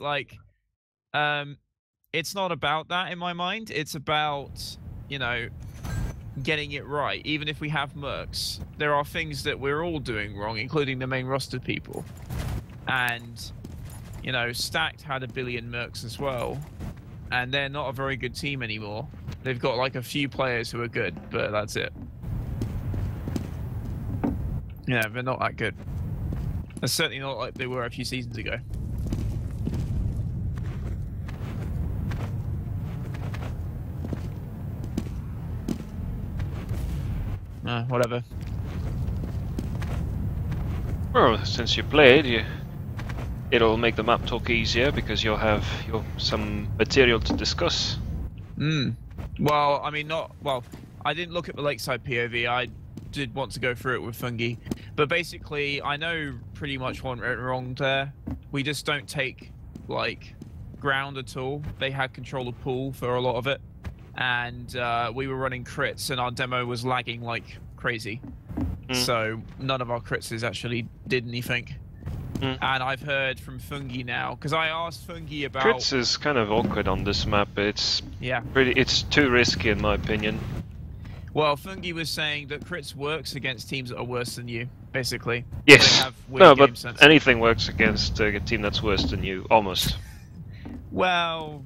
like, it's not about that in my mind. It's about, you know, getting it right. Even if we have mercs, there are things that we're all doing wrong, including the main roster people. And, you know, Stacked had 1 billion mercs as well, and they're not a very good team anymore. They've got like a few players who are good, but that's it. Yeah, they're not that good. They're certainly not like they were a few seasons ago. Whatever. Well, since you played, it'll make the map talk easier because you'll have some material to discuss. Well, I mean, I didn't look at the Lakeside POV. I did want to go through it with Fungi. But basically, I know pretty much what went wrong there. We just don't take, like, ground at all. They had control of pool for a lot of it. And we were running crits, and our demo was lagging like crazy. So none of our crits actually did anything. And I've heard from Fungi now, because I asked Fungi about... Crits is kind of awkward on this map. It's it's too risky in my opinion. Well, Fungi was saying that crits works against teams that are worse than you, basically. Yes. No, but anything works against a team that's worse than you, almost. Well...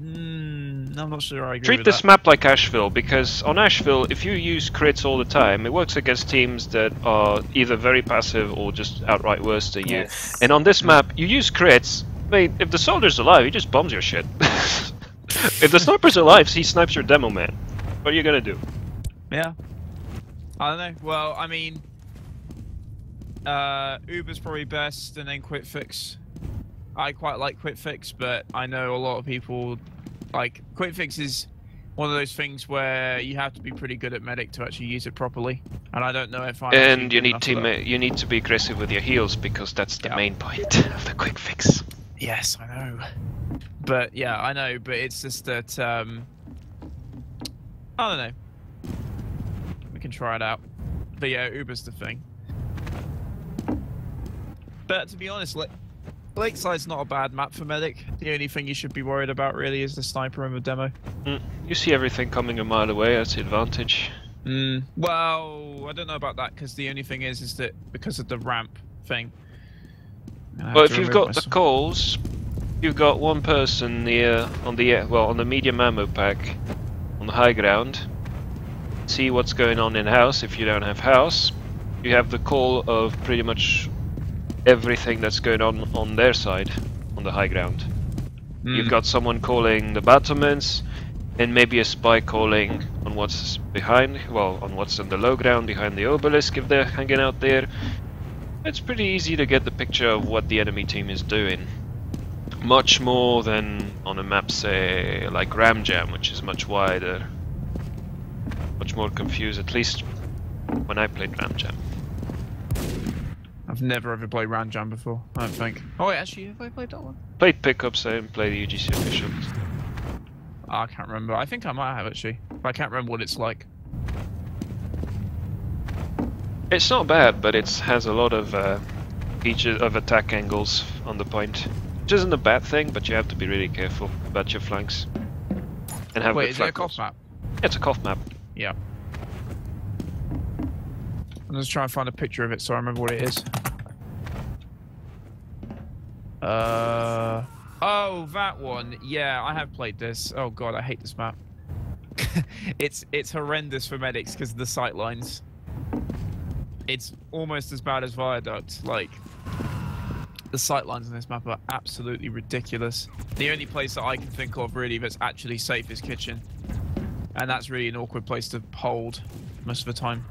I'm not sure I agree Treat with this that. map like Asheville, because on Asheville, if you use crits all the time, it works against teams that are either very passive or just outright worse than you. And on this map, you use crits, mate, if the soldier's alive, he just bombs your shit. If the sniper's alive, he snipes your demo man. What are you gonna do? Yeah. I don't know. Well, I mean... Uber's probably best, and then Quick Fix. I quite like Quick Fix, but I know a lot of people... Like, Quick Fix is one of those things where you have to be pretty good at medic to actually use it properly, and I don't know if I. And you need to be aggressive with your heals, because that's the main point of the Quick Fix. Yes, I know. But yeah, I know. But it's just that I don't know. We can try it out. But yeah, Uber's the thing. But to be honest, Lakeside's not a bad map for medic. The only thing you should be worried about really is the sniper and the demo. You see everything coming a mile away, that's the advantage. Well, I don't know about that, because the only thing is that because of the ramp thing. Well, if you've got the calls, you've got one person near on the medium ammo pack on the high ground. See what's going on in house. If you don't have house, you have the call of pretty much everything that's going on their side, on the high ground. You've got someone calling the battlements, and maybe a spy calling on what's behind, on what's on the low ground behind the obelisk if they're hanging out there. It's pretty easy to get the picture of what the enemy team is doing. Much more than on a map, say, like Ram Jam, which is much wider. Much more confused, at least when I played Ram Jam. I've never ever played Ram Jam before, I don't think. Oh wait, actually, have I played that one? Played pickups and played the UGC officials. I can't remember. I think I might have actually, but I can't remember what it's like. It's not bad, but it has a lot of features of attack angles on the point, which isn't a bad thing, but you have to be really careful about your flanks. And have Wait, good is it flank a cough calls. map? Yeah, it's a cough map. Yeah. I'm just trying to find a picture of it so I remember what it is. Oh, that one. Yeah, I have played this. Oh god, I hate this map. It's horrendous for medics because of the sight lines. It's almost as bad as Viaduct. Like, the sight lines on this map are absolutely ridiculous. The only place that I can think of really that's actually safe is Kitchen, and that's really an awkward place to hold most of the time.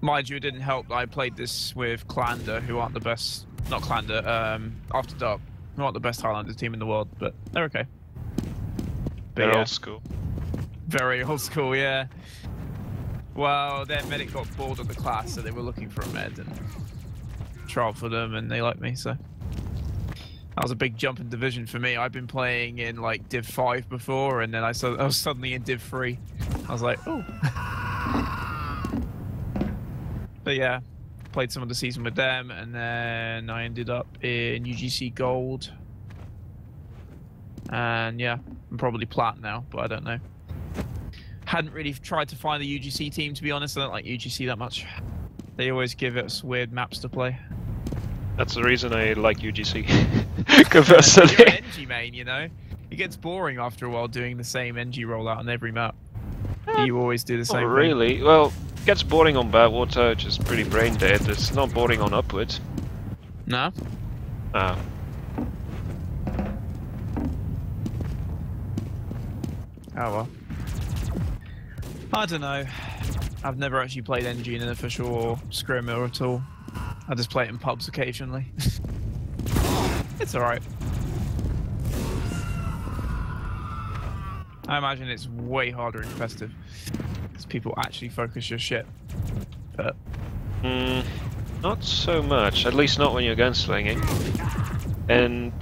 Mind you, it didn't help that I played this with Highlander, who aren't the best. Not Highlander, After Dark, who aren't the best Highlander team in the world, but they're okay. They're old school. Very old school, yeah. Well, their medic got bored of the class, so they were looking for a med and trialed for them, and they liked me, so. That was a big jump in division for me. I've been playing in like Div 5 before, and then I was suddenly in Div 3. I was like, oh. But yeah, played some of the season with them, and then I ended up in UGC Gold. And yeah, I'm probably Plat now, but I don't know. Hadn't really tried to find the UGC team, to be honest. I don't like UGC that much. They always give us weird maps to play. That's the reason I like UGC. Conversely. You're an NG main, you know? It gets boring after a while doing the same NG rollout on every map. You always do the same thing. Really? Well, it gets boring on Badwater, which is pretty brain dead. It's not boring on Upwards. No? Ah. Oh well. I don't know. I've never actually played NG in an official scrim or at all. I just play it in pubs occasionally. It's alright. I imagine it's way harder in competitive because people actually focus your shit. But not so much. At least not when you're gunslinging. And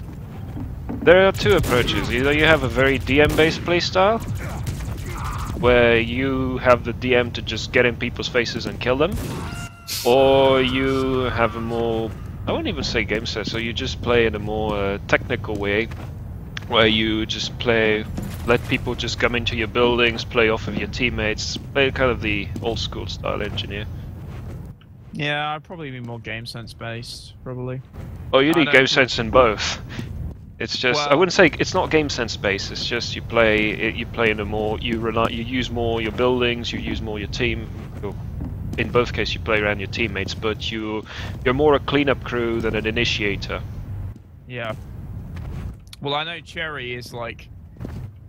there are two approaches. Either you have a very DM-based playstyle, where you have the DM to just get in people's faces and kill them, or you have a more, I wouldn't even say game set, so you just play in a more technical way, where you just play, let people just come into your buildings, play off of your teammates, play kind of the old school style engineer. yeah, I'd probably be more game sense based, probably. Oh, you need game sense in both. It's just, well, I wouldn't say it's not game sense based. It's just you play in a more, you use more your buildings, you use more your team. In both cases, you play around your teammates, but you're more a cleanup crew than an initiator. Yeah. Well, I know Cherry is like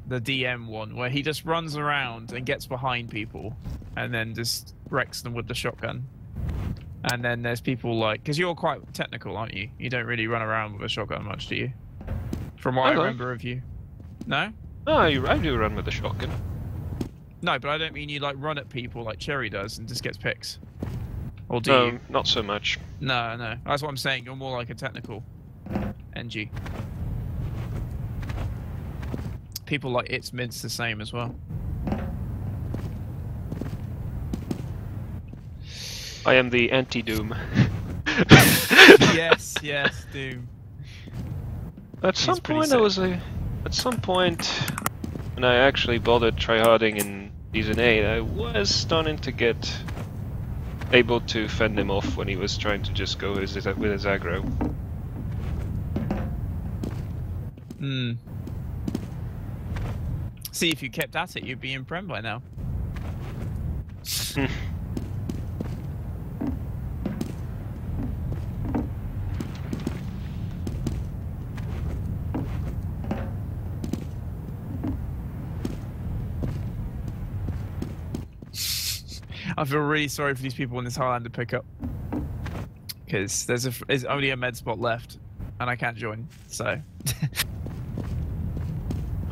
the DM one, where he just runs around and gets behind people, and then just wrecks them with the shotgun. And then there's people like, because you're quite technical, aren't you? You don't really run around with a shotgun much, do you? From what I remember of you. No? No, I do run with the shotgun. No, but I don't mean you like run at people like Cherry does and just gets picks. Or do you? No, not so much. No, no. That's what I'm saying. You're more like a technical NG. People like It's Mint's the same as well. I am the anti-Doom. Yes, yes, Doom. At some point when I actually bothered tryharding in Season 8, I was starting to get able to fend him off when he was trying to just go with his aggro. Hmm. See, if you kept at it, you'd be in Prem by now. I feel really sorry for these people in this Highlander pickup, because there's only a med spot left, and I can't join. So. I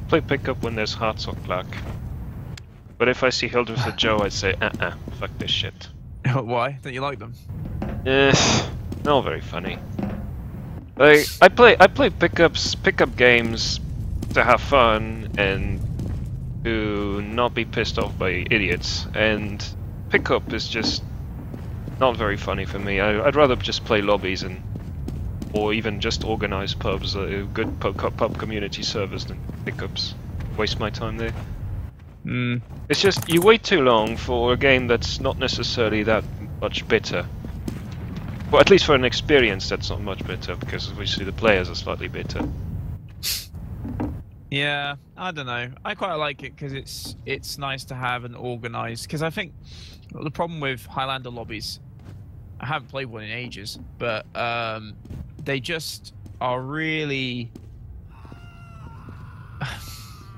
play pickup when there's Heartsock Clark. But if I see Hildreth or Joe, I'd say, fuck this shit. Why? Don't you like them? Not very funny. Like, I play pickup games to have fun and to not be pissed off by idiots, and pickup is just not very funny for me. I'd rather just play lobbies or even just organize pubs, good pub community servers than pickups. Waste my time there. It's just, you wait too long for a game that's not necessarily that much better. Well, at least for an experience that's not much better, because obviously the players are slightly better. Yeah, I don't know. I quite like it because it's nice to have an organized. Because I think the problem with Highlander lobbies, I haven't played one in ages, but they just are really.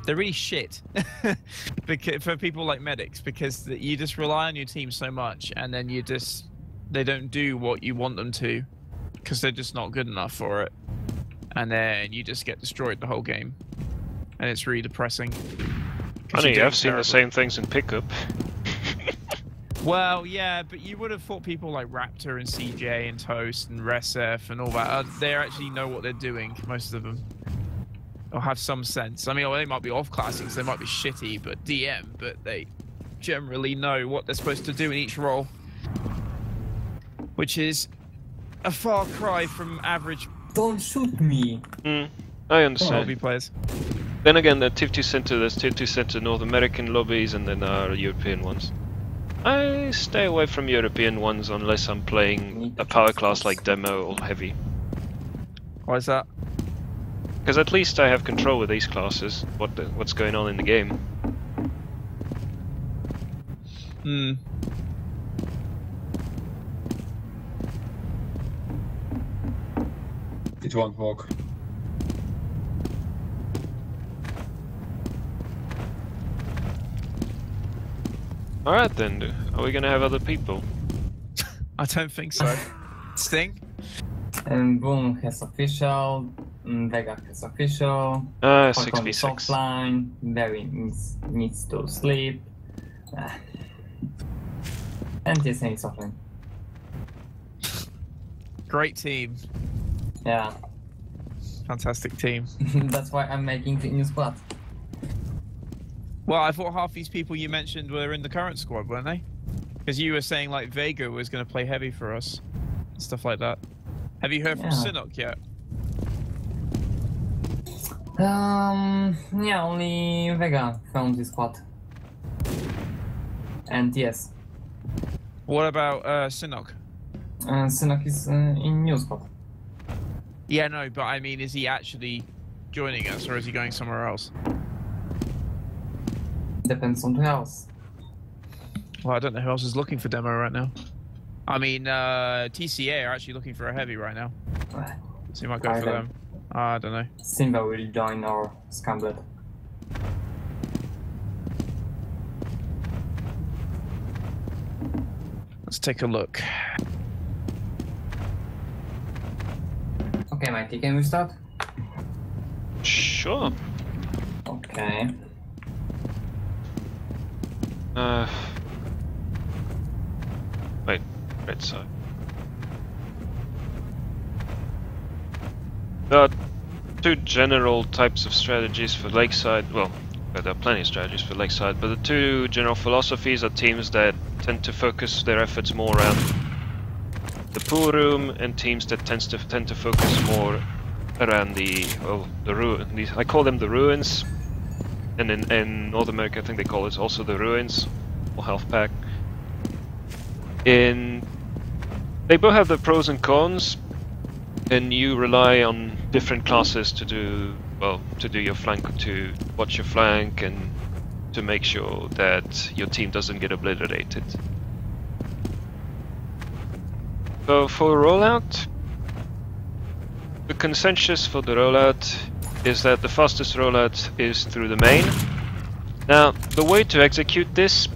They're really shit for people like medics, because you just rely on your team so much, and then they don't do what you want them to because they're just not good enough for it, and then you just get destroyed the whole game, and it's really depressing. Funny, I've seen the same things in pickup. Well, yeah, but you would have thought people like Raptor and CJ and Toast and Resef and all that, they actually know what they're doing, most of them. Or have some sense. I mean, they might be off classings, they might be shitty, but they generally know what they're supposed to do in each role. which is a far cry from average Don't shoot me! I understand. lobby players. Then again, the Tier 2 Center, there's Tier 2 Center North American lobbies and then European ones. I stay away from European ones unless I'm playing a power class like Demo or Heavy. Why is that? Because at least I have control with these classes, what's going on in the game. It won't work. Alright then, are we gonna have other people? I don't think so. Sting? And Boom has official, Vega has official, 6v6. offline, Barry needs to sleep, and TSN is offline. Great team. Yeah, Fantastic team. that's why I'm making the new squad. Well, I thought half these people you mentioned were in the current squad, weren't they? Because you were saying like Vega was going to play heavy for us, stuff like that. Have you heard from Sinnock yet? Yeah, only Vega found the squad. And yes, What about Sinnock? Sinnock is in new squad. Yeah, no, but I mean, is he actually joining us or is he going somewhere else? Depends on who else. Well, I don't know who else is looking for demo right now. I mean, TCA are actually looking for a heavy right now. So you might go for them. I don't know. Simba will join our Scamblet. Let's take a look. Okay, Mikey, can we start? Sure. Okay. Wait, right side. There are two general types of strategies for Lakeside. Well, there are plenty of strategies for Lakeside, but the two general philosophies are teams that tend to focus their efforts more around the pool room, and teams that tend to focus more around the ruin. I call them the ruins, and in North America I think they call it also the ruins or health pack. They both have the pros and cons, and you rely on different classes to do your flank, to watch your flank and to make sure that your team doesn't get obliterated. So for rollout, the consensus for the rollout is that the fastest rollout is through the main. Now, the way to execute this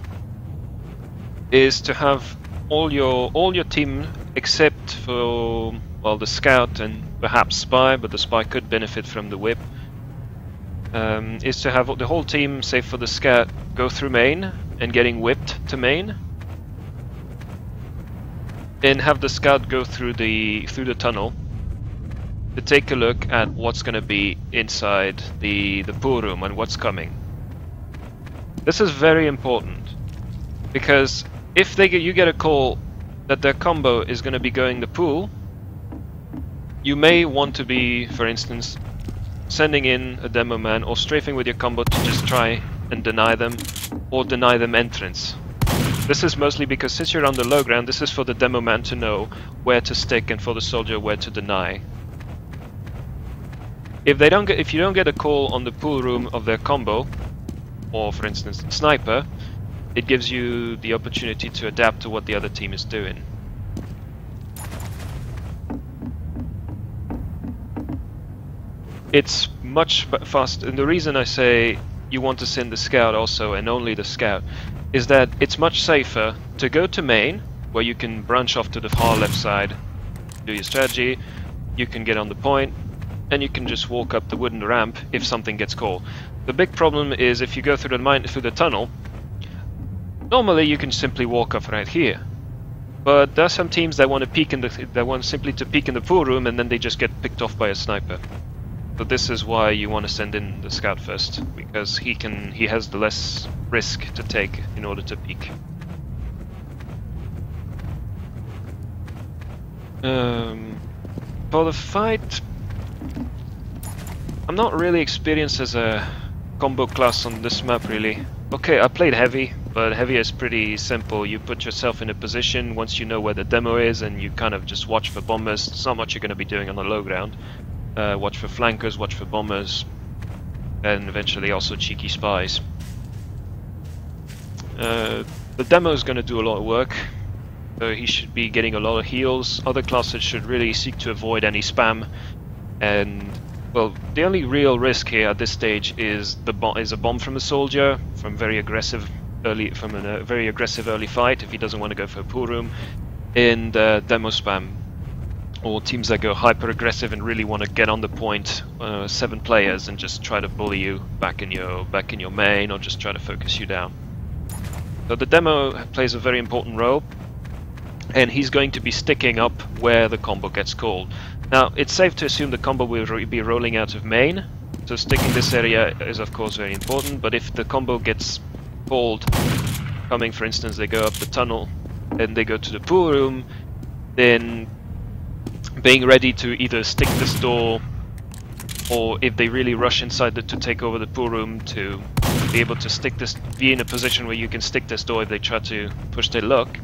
is to have all your team except for the scout and perhaps spy, but the spy could benefit from the whip. Is to have the whole team, save for the scout, go through main and getting whipped to main. Then have the scout go through the tunnel to take a look at what's going to be inside the pool room and what's coming. This is very important because if you get a call that their combo is going to be going the pool, you may want to be, for instance, sending in a demo man or strafing with your combo to just try and deny them or deny them entrance. This is mostly because since you're on the low ground, this is for the demo man to know where to stick and for the soldier where to deny. If you don't get a call on the pool room of their combo, or for instance sniper, it gives you the opportunity to adapt to what the other team is doing. It's much faster, and the reason I say you want to send the scout also, and only the scout, is that it's much safer to go to main, where you can branch off to the far left side, do your strategy, you can get on the point, and you can just walk up the wooden ramp if something gets called. The big problem is if you go through the tunnel, normally you can simply walk up right here. But there are some teams that want to simply to peek in the pool room and then they just get picked off by a sniper. So this is why you want to send in the scout first, because he has the less risk to take in order to peek. For the fight, I'm not really experienced as a combo class on this map, really. Okay, I played heavy, but heavy is pretty simple. You put yourself in a position once you know where the demo is, and you kind of just watch for bombers. It's not much you're going to be doing on the low ground. Watch for flankers, watch for bombers, and eventually also cheeky spies. The demo is going to do a lot of work, so he should be getting a lot of heals. Other classes should really seek to avoid any spam, and well, the only real risk here at this stage is a bomb from a soldier from a very aggressive early fight if he doesn't want to go for a pool room, and demo spam, or teams that go hyper aggressive and really want to get on the point, 7 players, and just try to bully you back in your main, or just try to focus you down. So the demo plays a very important role, and he's going to be sticking up where the combo gets called. Now, it's safe to assume the combo will be rolling out of main, so sticking this area is of course very important, but if the combo gets called, coming for instance, they go up the tunnel and they go to the pool room, then being ready to either stick this door, or if they really rush inside to take over the pool room, to be able to be in a position where you can stick this door if they try to push their luck,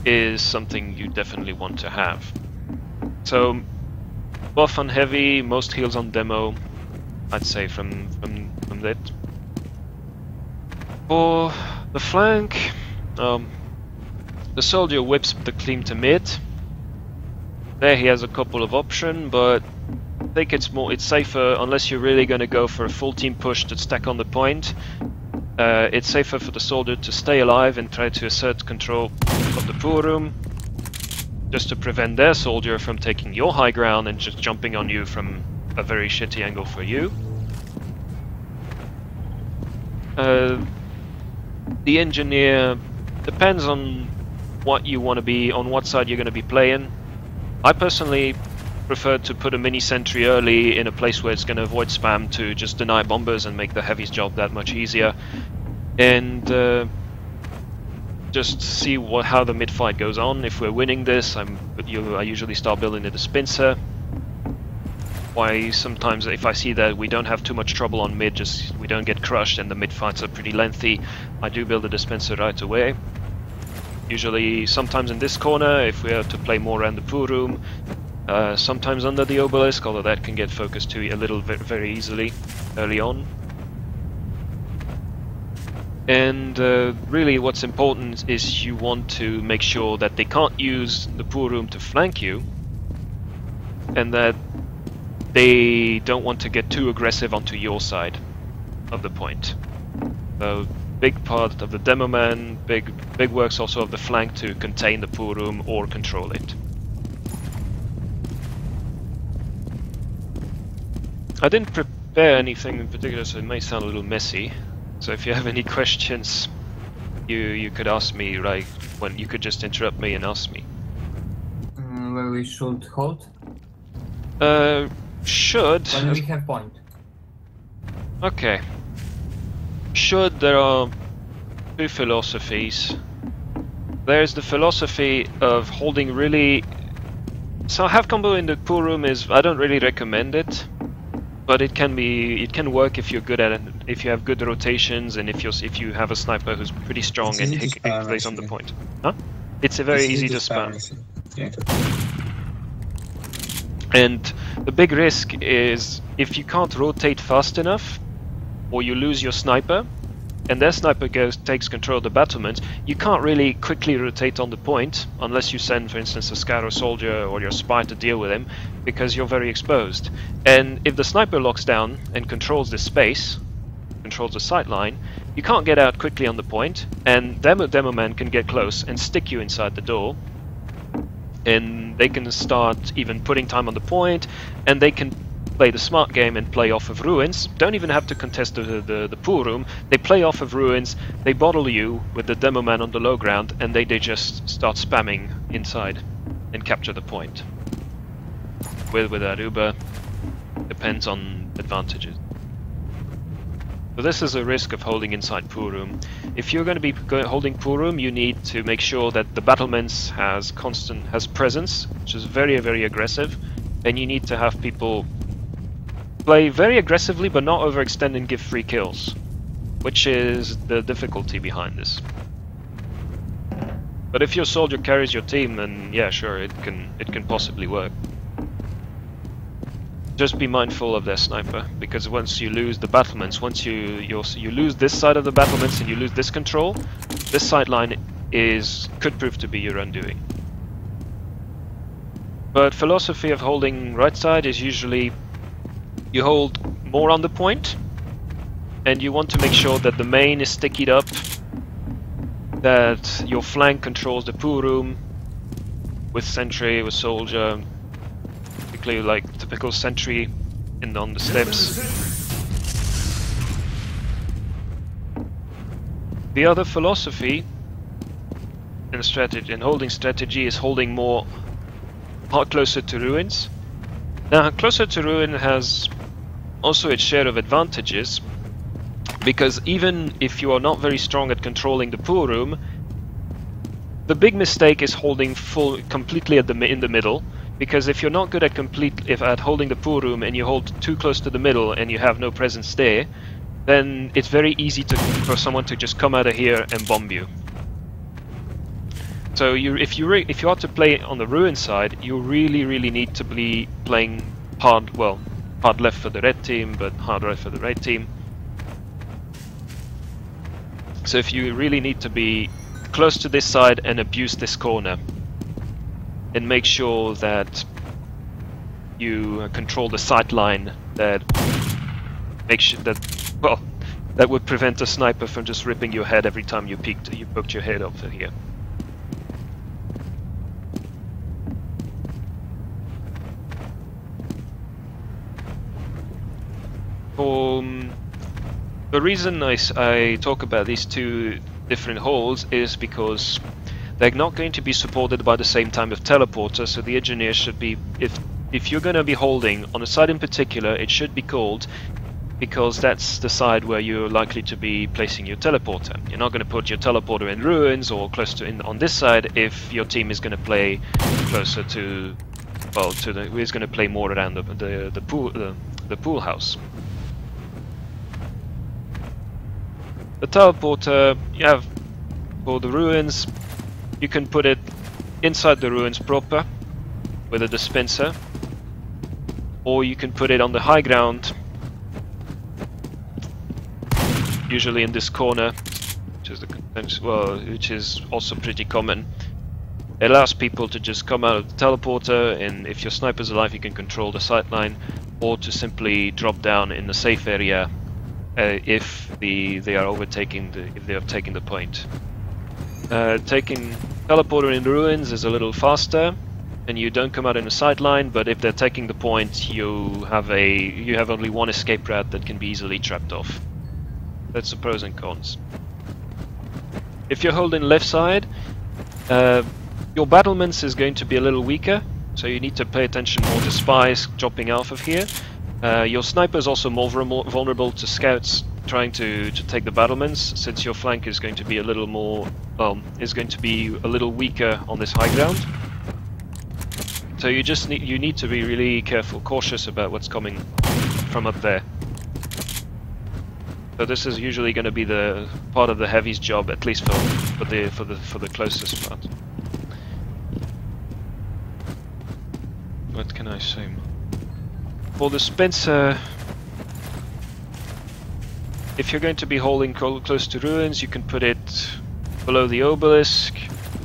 is something you definitely want to have. So, buff on heavy, most heals on demo, I'd say from that. For the flank, the soldier whips the clean to mid. There he has a couple of options, but I think it's safer, unless you're really going to go for a full team push to stack on the point. It's safer for the soldier to stay alive and try to assert control of the pool room, just to prevent their soldier from taking your high ground and just jumping on you from a very shitty angle for you. The engineer depends on what you want to be, on what side you're going to be playing. I personally prefer to put a mini sentry early in a place where it's going to avoid spam, to just deny bombers and make the heavy's job that much easier, and just see how the mid fight goes on. If we're winning this, I usually start building a dispenser. Why sometimes if I see that we don't have too much trouble on mid, just we don't get crushed and the mid fights are pretty lengthy, I do build a dispenser right away. Usually sometimes in this corner if we have to play more around the pool room, sometimes under the obelisk, although that can get focused to a little very easily early on. And really what's important is you want to make sure that they can't use the pool room to flank you, and that they don't want to get too aggressive onto your side of the point. So big part of the demo man, big works also of the flank to contain the pool room or control it. I didn't prepare anything in particular, so it may sound a little messy. So if you have any questions, you could ask me, right? When you could just interrupt me and ask me. Where we should hold? Should. When we have point. Okay. Should, there are 2 philosophies. There's the philosophy of holding really. So half combo in the pool room is, I don't really recommend it. But it can work if you're good at it, if you have good rotations, and if you have a sniper who's pretty strong and plays on the point. Huh? It's very easy to spam. Yeah. And the big risk is if you can't rotate fast enough, or you lose your sniper, and their sniper takes control of the battlement, you can't really quickly rotate on the point unless you send, for instance, a scout or soldier or your spy to deal with him, because you're very exposed. And if the sniper locks down and controls this space, controls the sight line, you can't get out quickly on the point, and demo man can get close and stick you inside the door, and they can start even putting time on the point, and they can play the smart game and play off of ruins. Don't even have to contest the pool room. They play off of ruins, they bottle you with the demo man on the low ground, and they just start spamming inside and capture the point. With Aruba, depends on advantages. So this is a risk of holding inside pool room. If you're going to be holding pool room, you need to make sure that the battlements has presence, which is very, very aggressive, and you need to have people play very aggressively but not overextend and give free kills, which is the difficulty behind this. But if your soldier carries your team, then yeah, sure, it can possibly work. Just be mindful of their sniper, because once you lose the battlements, once you lose this side of the battlements and you lose this control, this sideline could prove to be your undoing. But philosophy of holding right side is usually you hold more on the point, and you want to make sure that the main is stickied up, that your flank controls the pool room with sentry, with soldier. Like typical sentry on the steps. The other philosophy in holding strategy is holding more closer to ruins. Now, closer to ruin has also its share of advantages, because even if you are not very strong at controlling the pool room, the big mistake is holding completely in the middle. Because if you're not good at holding the pool room and you hold too close to the middle and you have no presence there, then it's very easy for someone to just come out of here and bomb you. So if you are to play on the ruin side, you really need to be playing hard left for the red team, but hard right for the right team. So if you really need to be close to this side and abuse this corner, and make sure that you control the sight line that would prevent a sniper from just ripping your head every time you poked your head over here. The reason I talk about these two different holds is because they're not going to be supported by the same time of teleporter, so the engineer should be, if you're going to be holding on a side in particular, it should be called, because that's the side where you're likely to be placing your teleporter. You're not going to put your teleporter in ruins or close to on this side if your team is going to play closer to, well, is going to play more around the pool house. The teleporter you have for the ruins. You can put it inside the ruins proper with a dispenser, or you can put it on the high ground, usually in this corner, which is also pretty common. It allows people to just come out of the teleporter, and if your sniper's alive, you can control the sightline, or to simply drop down in the safe area if they are taking the point. Taking teleporter in the ruins is a little faster, and you don't come out in a sideline. But if they're taking the point, you have only one escape route that can be easily trapped off. That's the pros and cons. If you're holding left side, your battlements is going to be a little weaker, so you need to pay attention more to spies dropping off of here. Your sniper is also more vulnerable to scouts trying to take the battlements, since your flank is going to be a little weaker on this high ground. So you need to be really cautious about what's coming from up there. So this is usually going to be the part of the heavy's job, at least for the closest part. What can I say? For the Spencer, if you're going to be holding close to ruins, you can put it below the obelisk.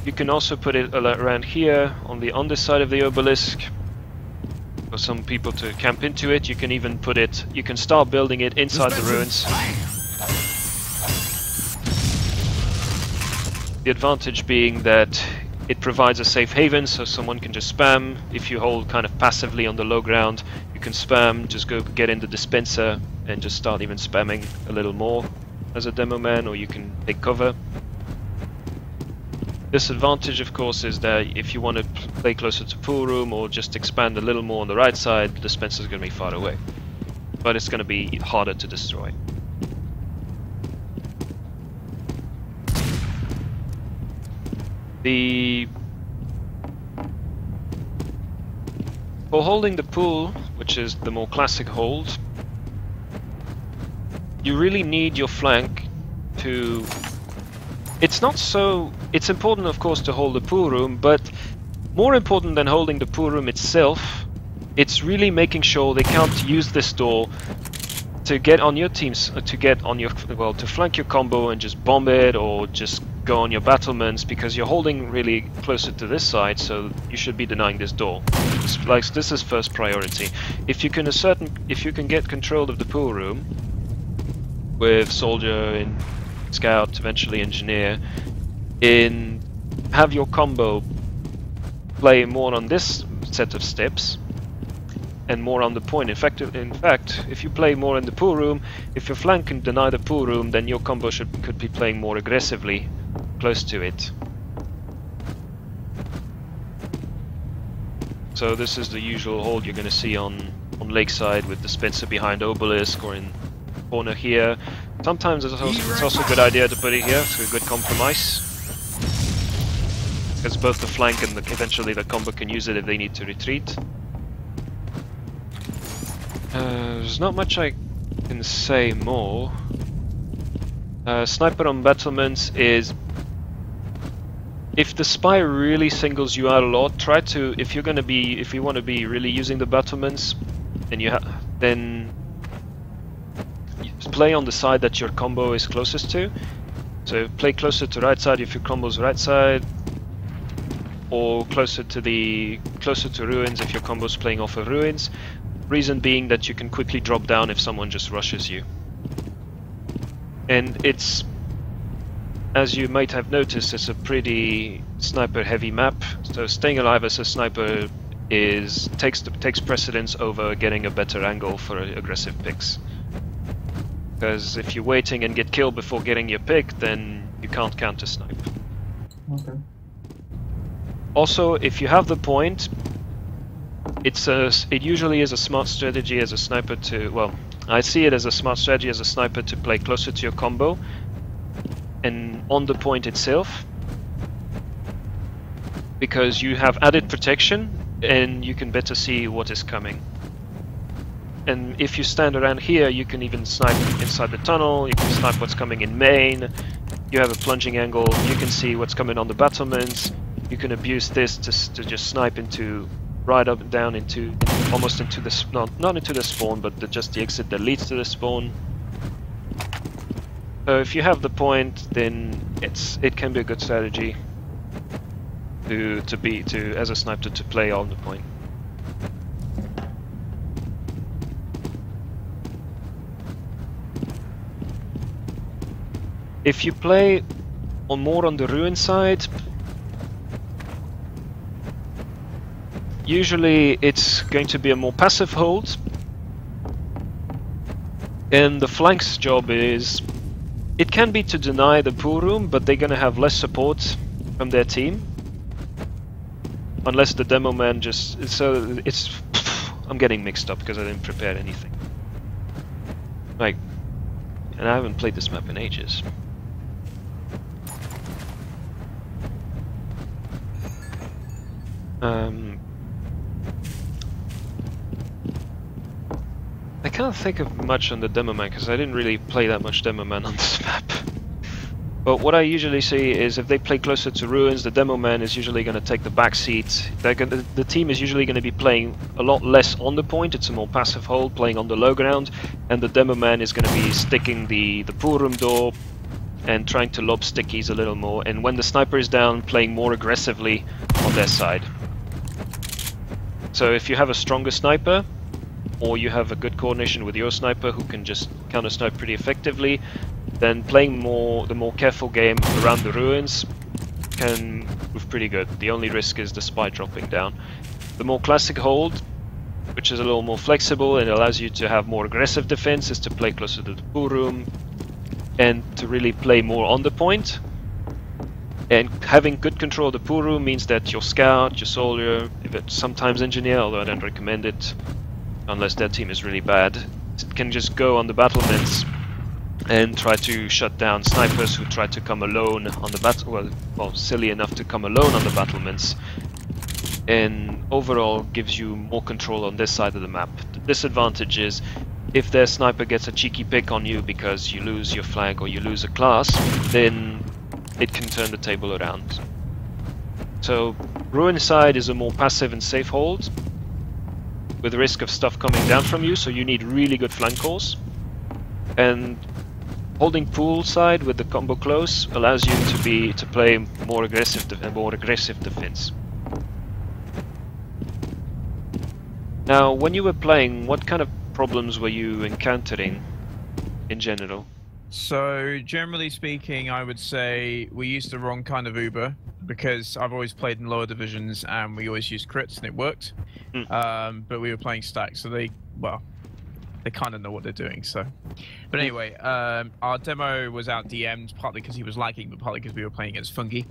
You can also put it around here on the underside of the obelisk for some people to camp into it. You can even put it, you can start building it inside the ruins. The advantage being that it provides a safe haven, so someone can just spam. If you hold kind of passively on the low ground, you can spam, just go get in the dispenser and just start even spamming a little more as a demo man, or you can take cover. Disadvantage, of course, is that if you want to play closer to pool room or just expand a little more on the right side, the dispenser is going to be far away. But it's going to be harder to destroy. For holding the pool, which is the more classic hold, you really need your flank to... It's important of course to hold the pool room, but more important than holding the pool room itself, it's really making sure they can't use this door to get on your teams, to flank your combo and just bomb it, or just go on your battlements, because you're holding really closer to this side, so you should be denying this door. This is first priority. If you can get control of the pool room with soldier and scout, eventually engineer, have your combo play more on this set of steps and more on the point. In fact, if you play more in the pool room, if your flank can deny the pool room, then your combo could be playing more aggressively close to it. So this is the usual hold you're going to see on Lakeside, with dispenser behind obelisk or in corner here. Sometimes it's also a good idea to put it here. It's a good compromise, because both the flank and eventually the combo can use it if they need to retreat. There's not much I can say more. Sniper on battlements is, if the spy really singles you out a lot, try to, if you want to be really using the battlements, then play on the side that your combo is closest to. So play closer to right side if your combo's right side, or closer to ruins if your combo's playing off of ruins. Reason being that you can quickly drop down if someone just rushes you. And it's, as you might have noticed, it's a pretty sniper heavy map, so staying alive as a sniper takes precedence over getting a better angle for aggressive picks. Because if you're waiting and get killed before getting your pick, then you can't counter snipe. Okay. Also, if you have the point, it usually is a smart strategy as a sniper to, well, I see it as a smart strategy as a sniper to play closer to your combo and on the point itself, because you have added protection and you can better see what is coming. And if you stand around here, you can even snipe inside the tunnel, you can snipe what's coming in main, you have a plunging angle, you can see what's coming on the battlements, you can abuse this to just snipe into, right up and down into, almost into the, not into the spawn, but just the exit that leads to the spawn. So if you have the point, then it can be a good strategy as a sniper to play on the point. If you play more on the ruin side, usually it's going to be a more passive hold, and the flank's job is, it can be to deny the pool room, but they're gonna have less support from their team, unless the demo man just, so it's, I'm getting mixed up because I didn't prepare anything. Like, and I haven't played this map in ages. I can't think of much on the demo man because I didn't really play that much demo man on this map. But what I usually see is if they play closer to ruins, the demo man is usually going to take the back seat. The team is usually going to be playing a lot less on the point. It's a more passive hold, playing on the low ground, and the demo man is going to be sticking the pool room door and trying to lob stickies a little more. And when the sniper is down, playing more aggressively on their side. So if you have a stronger sniper, or you have a good coordination with your sniper who can just counter snipe pretty effectively, then playing the more careful game around the ruins can prove pretty good. The only risk is the spy dropping down. The more classic hold, which is a little more flexible and allows you to have more aggressive defense, is to play closer to the pool room and to really play more on the point. And having good control of the pool room means that your scout, your soldier, if it's sometimes engineer, although I don't recommend it unless that team is really bad, can just go on the battlements and try to shut down snipers who try to come alone on the battle. Well, silly enough to come alone on the battlements. And overall gives you more control on this side of the map. The disadvantage is if their sniper gets a cheeky pick on you because you lose your flag or you lose a class, then it can turn the table around. So Ruin side is a more passive and safe hold with the risk of stuff coming down from you, so you need really good flank calls. And holding pool side with the combo close allows you to play more aggressive defense. Now, when you were playing, what kind of problems were you encountering in general? So, generally speaking, I would say we used the wrong kind of Uber, because I've always played in lower divisions and we always used crits and it worked. But we were playing stacks, so they kind of know what they're doing. So, but anyway, our demo was out DM'd partly because he was lagging, but partly because we were playing against Fungi.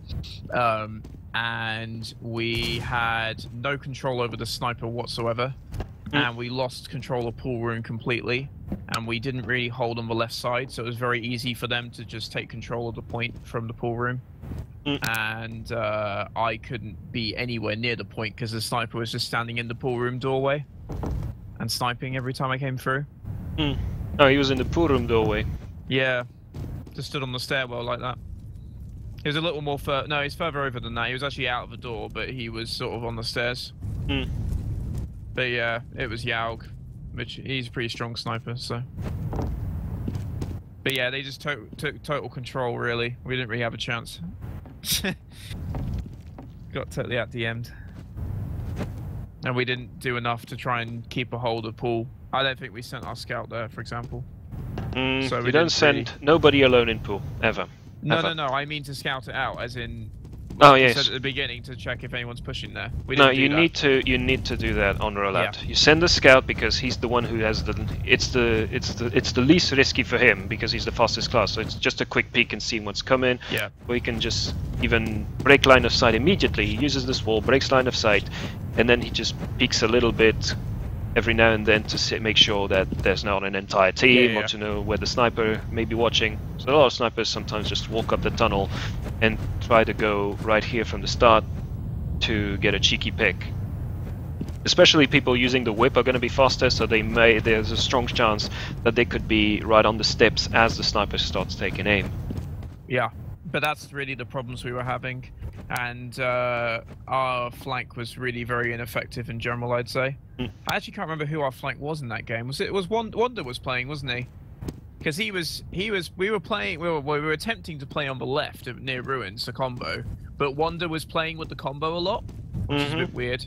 And we had no control over the sniper whatsoever, and we lost control of pool room completely, and we didn't really hold on the left side, so it was very easy for them to just take control of the point from the pool room. And I couldn't be anywhere near the point because the sniper was just standing in the pool room doorway and sniping every time I came through. Oh, he was in the pool room doorway. Yeah, just stood on the stairwell like that. He was a little more no, he's further over than that. He was actually out of the door, but he was sort of on the stairs. But yeah, it was Yaug, which he's a pretty strong sniper, so. But yeah, they just took total control, really. We didn't really have a chance. Got totally out DM'd. And we didn't do enough to try and keep a hold of pool. I don't think we sent our scout there, for example. So we don't send nobody alone in pool, ever. No, I mean to scout it out, as in. Oh yes. Said at the beginning to check if anyone's pushing there. No, you need to do that on rollout. Yeah. You send the scout because he's the one who has it's the least risky for him because he's the fastest class. So it's just a quick peek and see what's coming. Yeah. Or he can just even break line of sight immediately. He uses this wall, breaks line of sight, and then he just peeks a little bit every now and then to make sure that there's not an entire team or to know where the sniper may be watching. So a lot of snipers sometimes just walk up the tunnel and try to go right here from the start to get a cheeky pick. Especially people using the whip are going to be faster, so there's a strong chance that they could be right on the steps as the sniper starts taking aim. Yeah, but that's really the problems we were having. And our flank was really very ineffective in general, I'd say. I actually can't remember who our flank was in that game. It was Wanda was playing, wasn't he? Because we were attempting to play on the left near Ruins, the combo, but Wanda was playing with the combo a lot, which is a bit weird.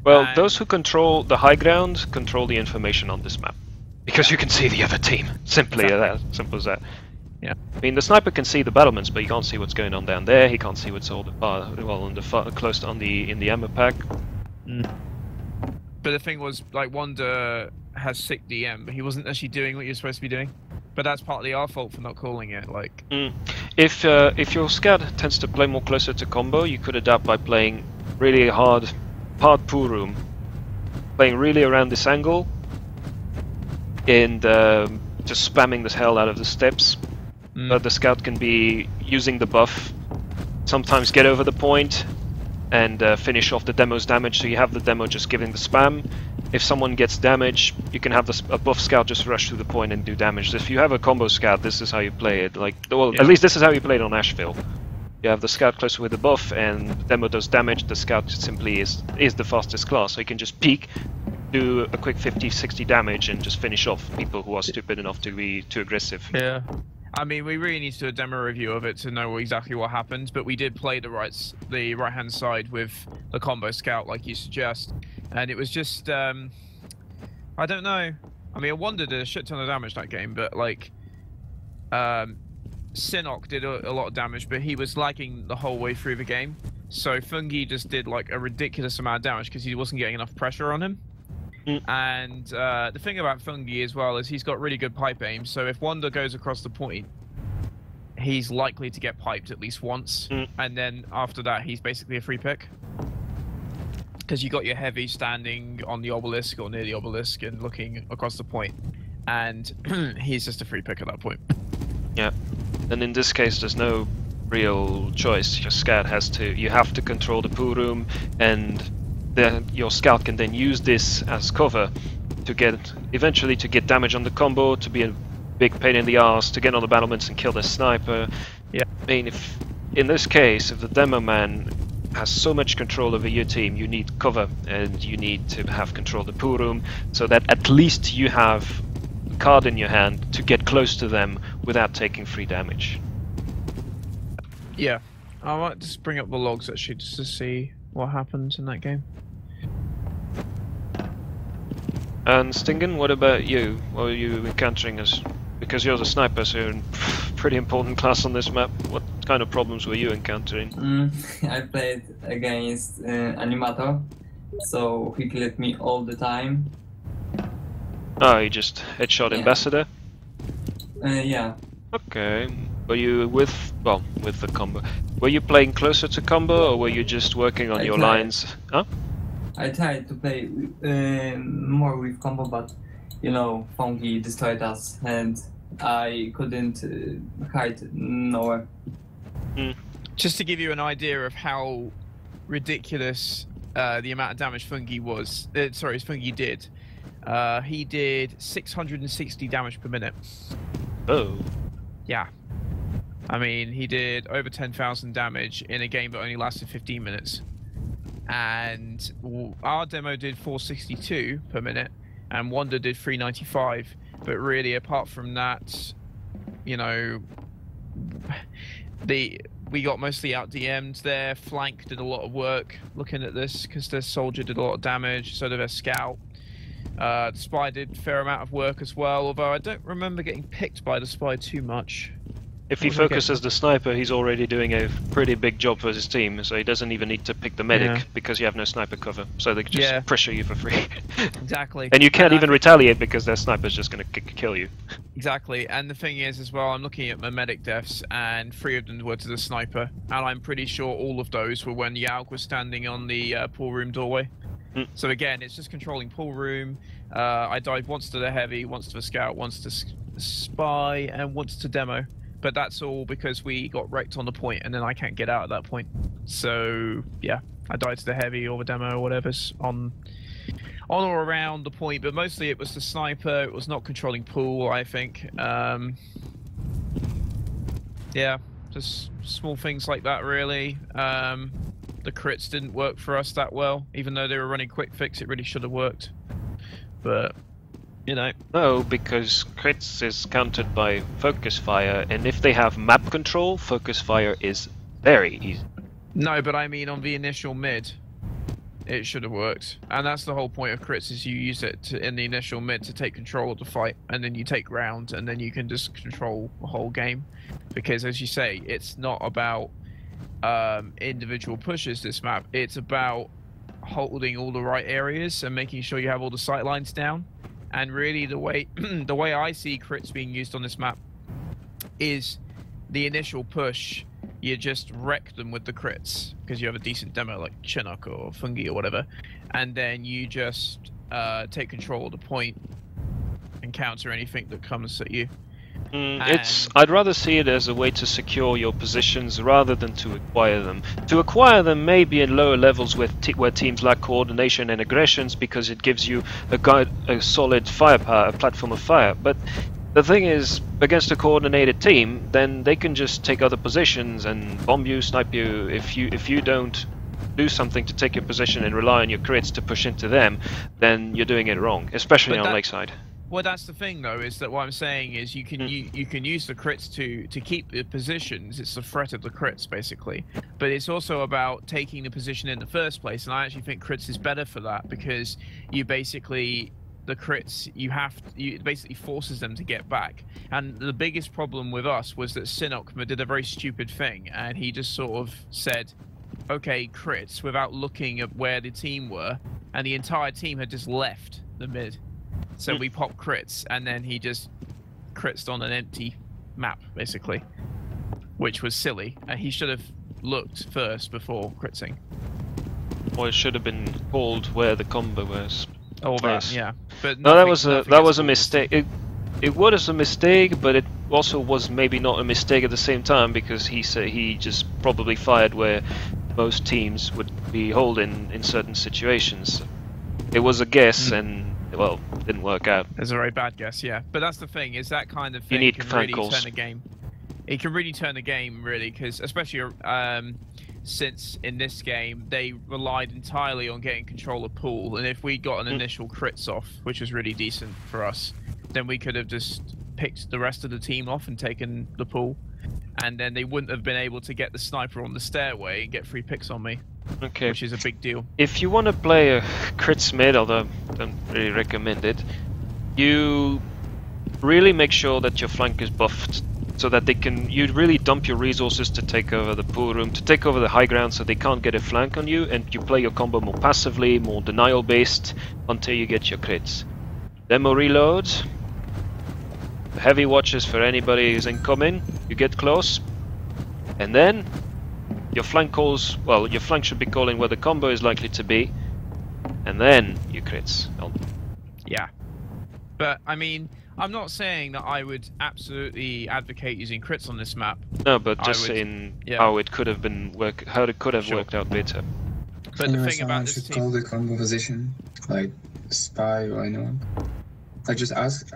Well, those who control the high ground control the information on this map, because you can see the other team. Simple as that. Yeah. I mean, the sniper can see the battlements, but he can't see what's going on down there. He can't see what's all close in the ammo pack. But the thing was, like, Wanda has sick DM, but he wasn't actually doing what you're supposed to be doing. But that's partly our fault for not calling it. Like, if your scout tends to play more closer to combo, you could adapt by playing really hard pool room, playing really around this angle, and just spamming the hell out of the steps. But the scout can be using the buff, sometimes get over the point and finish off the demo's damage, so you have the demo just giving the spam. If someone gets damage, you can have a buff scout just rush to the point and do damage. If you have a combo scout, this is how you play it. At least this is how you play it on Asheville. You have the scout closer with the buff, and the demo does damage. The scout simply is the fastest class, so you can just peek, do a quick 50-60 damage, and just finish off people who are stupid enough to be too aggressive. Yeah. I mean, we really need to do a demo review of it to know exactly what happened, but we did play the right-hand side with the combo scout, like you suggest, and it was just, I don't know. I mean, I Wanda did a shit ton of damage that game, but, like, Sinok did a lot of damage, but he was lagging the whole way through the game, so Fungi just did, like, a ridiculous amount of damage because he wasn't getting enough pressure on him. And the thing about Fungi as well is he's got really good pipe aim, so if Wanda goes across the point, he's likely to get piped at least once, and then after that he's basically a free pick. Because you got your heavy standing on the obelisk or near the obelisk and looking across the point, and he's just a free pick at that point. Yeah, and in this case there's no real choice. Your scout has to, you have to control the pool room, and then your scout can then use this as cover to get, eventually to get damage on the combo, to be a big pain in the ass, to get on the battlements and kill the sniper. Yeah. I mean, if in this case, if the demo man has so much control over your team, you need cover, and you need to have control of the pool room, so that at least you have a card in your hand to get close to them without taking free damage. Yeah, I might just bring up the logs actually just to see what happens in that game. And Stingen, what about you? What are you encountering as, because you're the sniper, so you're a pretty important class on this map. What kind of problems were you encountering? I played against Animator, so he killed me all the time. Oh, you just headshot Ambassador? Yeah. Okay. Were you with, well, with the combo? Were you playing closer to combo, or were you just working on your lines? Huh? I tried to play more with combo, but you know, Funky destroyed us, and I couldn't hide nowhere. Just to give you an idea of how ridiculous the amount of damage Fungi was, Fungi did. He did 660 damage per minute. Oh. Yeah. I mean, he did over 10,000 damage in a game that only lasted 15 minutes. And our demo did 462 per minute, and Wanda did 395. But really, apart from that, you know, we got mostly out DM'd there. Flank did a lot of work looking at this, because their soldier did a lot of damage, so did their scout. The spy did a fair amount of work as well, although I don't remember getting picked by the spy too much. If he focuses the sniper, he's already doing a pretty big job for his team, so he doesn't even need to pick the medic, because you have no sniper cover, so they can just pressure you for free. Exactly. And you can't even retaliate because their sniper's just going to kill you. Exactly, and the thing is as well, I'm looking at my medic deaths, and 3 of them were to the sniper, and I'm pretty sure all of those were when Yaug was standing on the pool room doorway. So again, it's just controlling pool room. I died once to the heavy, once to the scout, once to spy, and once to demo. But that's all because we got wrecked on the point, and then I can't get out at that point. So yeah, I died to the heavy or the demo or whatever's on or around the point. But mostly it was the sniper. It was not controlling pool, I think. Yeah, just small things like that, really. The crits didn't work for us that well, even though they were running quick fix. It really should have worked, but you know. No, because crits is countered by focus fire, and if they have map control, focus fire is very easy. No, but I mean on the initial mid, it should have worked, and that's the whole point of crits, is you use it in the initial mid to take control of the fight, and then you take rounds, and then you can just control the whole game. Because as you say, it's not about individual pushes, this map. It's about holding all the right areas and making sure you have all the sight lines down. And really the way I see crits being used on this map is the initial push, you just wreck them with the crits because you have a decent demo like Chinook or Fungi or whatever, and then you just take control of the point and counter anything that comes at you. I'd rather see it as a way to secure your positions rather than to acquire them. To acquire them maybe in lower levels where teams lack coordination and aggressions, because it gives you a solid firepower, a platform of fire. But the thing is, against a coordinated team, then they can just take other positions and bomb you, snipe you. If you don't do something to take your position and rely on your crits to push into them, then you're doing it wrong, especially on Lakeside. Well, that's the thing, though, is that what I'm saying is you can you can use the crits to keep the positions. It's the threat of the crits, basically. But it's also about taking the position in the first place, and I actually think crits is better for that, because you basically, the crits, it basically forces them to get back. And the biggest problem with us was that Sinokma did a very stupid thing, and he just sort of said, okay, crits, without looking at where the team were, and the entire team had just left the mid. So we popped crits, and then he just crits on an empty map, basically, which was silly. And he should have looked first before critsing. Or it should have been called where the combo was. Oh, that, yeah. But no, that was a mistake. It was a mistake, but also was maybe not a mistake at the same time, because he said he just probably fired where most teams would be holding in certain situations. It was a guess, and well, didn't work out. It's a very bad guess, yeah. But that's the thing, is that kind of thing You need can phone really calls. turn a game. It can really turn the game, really, because especially since in this game they relied entirely on getting control of pool, and if we got an initial crits off, which was really decent for us, then we could have just picked the rest of the team off and taken the pool, and then they wouldn't have been able to get the sniper on the stairway and get free picks on me. Okay. Which is a big deal. If you want to play a crits mid, although I don't really recommend it, you really make sure that your flank is buffed, so that you really dump your resources to take over the pool room, to take over the high ground, so they can't get a flank on you, and you play your combo more passively, more denial based, until you get your crits. Demo reload. Heavy watches for anybody who's incoming. You get close, and then your flank calls. Well, your flank should be calling where the combo is likely to be, and then you crits. Yeah, but I mean, I'm not saying that I would absolutely advocate using crits on this map. No, but just saying how it could have been how it could have worked out better. But the thing about this should call the combo position, like spy or anyone. I just ask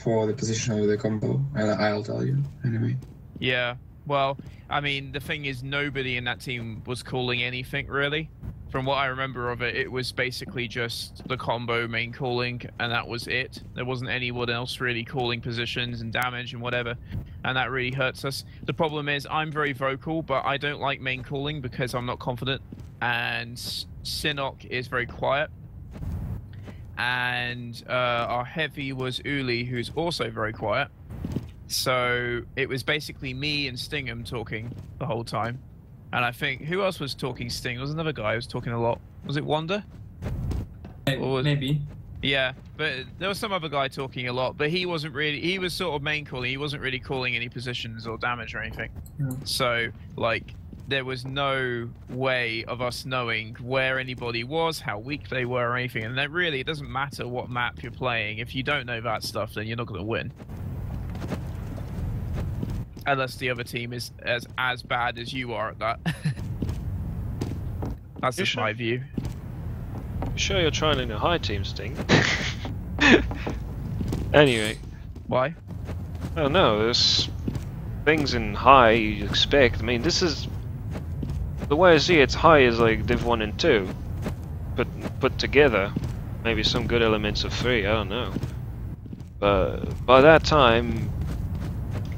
for the position of the combo, and I'll tell you anyway. Yeah, well, I mean, the thing is, nobody in that team was calling anything really. From what I remember of it, it was basically just the combo main calling, and that was it. There wasn't anyone else really calling positions and damage and whatever, and that really hurts us. The problem is, I'm very vocal, but I don't like main calling because I'm not confident, and Sinnock is very quiet. And our heavy was Uli, who's also very quiet. So it was basically me and Stingham talking the whole time. And I think, who else was talking Sting? There was another guy who was talking a lot. Was it Wonder? Maybe. Yeah, but there was some other guy talking a lot, but he wasn't really, he was sort of main calling, he wasn't really calling any positions or damage or anything. So, like, there was no way of us knowing where anybody was, how weak they were, or anything. And then really, it doesn't matter what map you're playing. If you don't know that stuff, then you're not going to win. Unless the other team is as bad as you are at that. That's just my view. You sure you're trying in a high team, Sting? Anyway. Why? Oh no, there's things in high you expect. I mean, this is... The way I see it's high is like Div 1 and 2. Put together. Maybe some good elements of 3, I don't know. But by that time...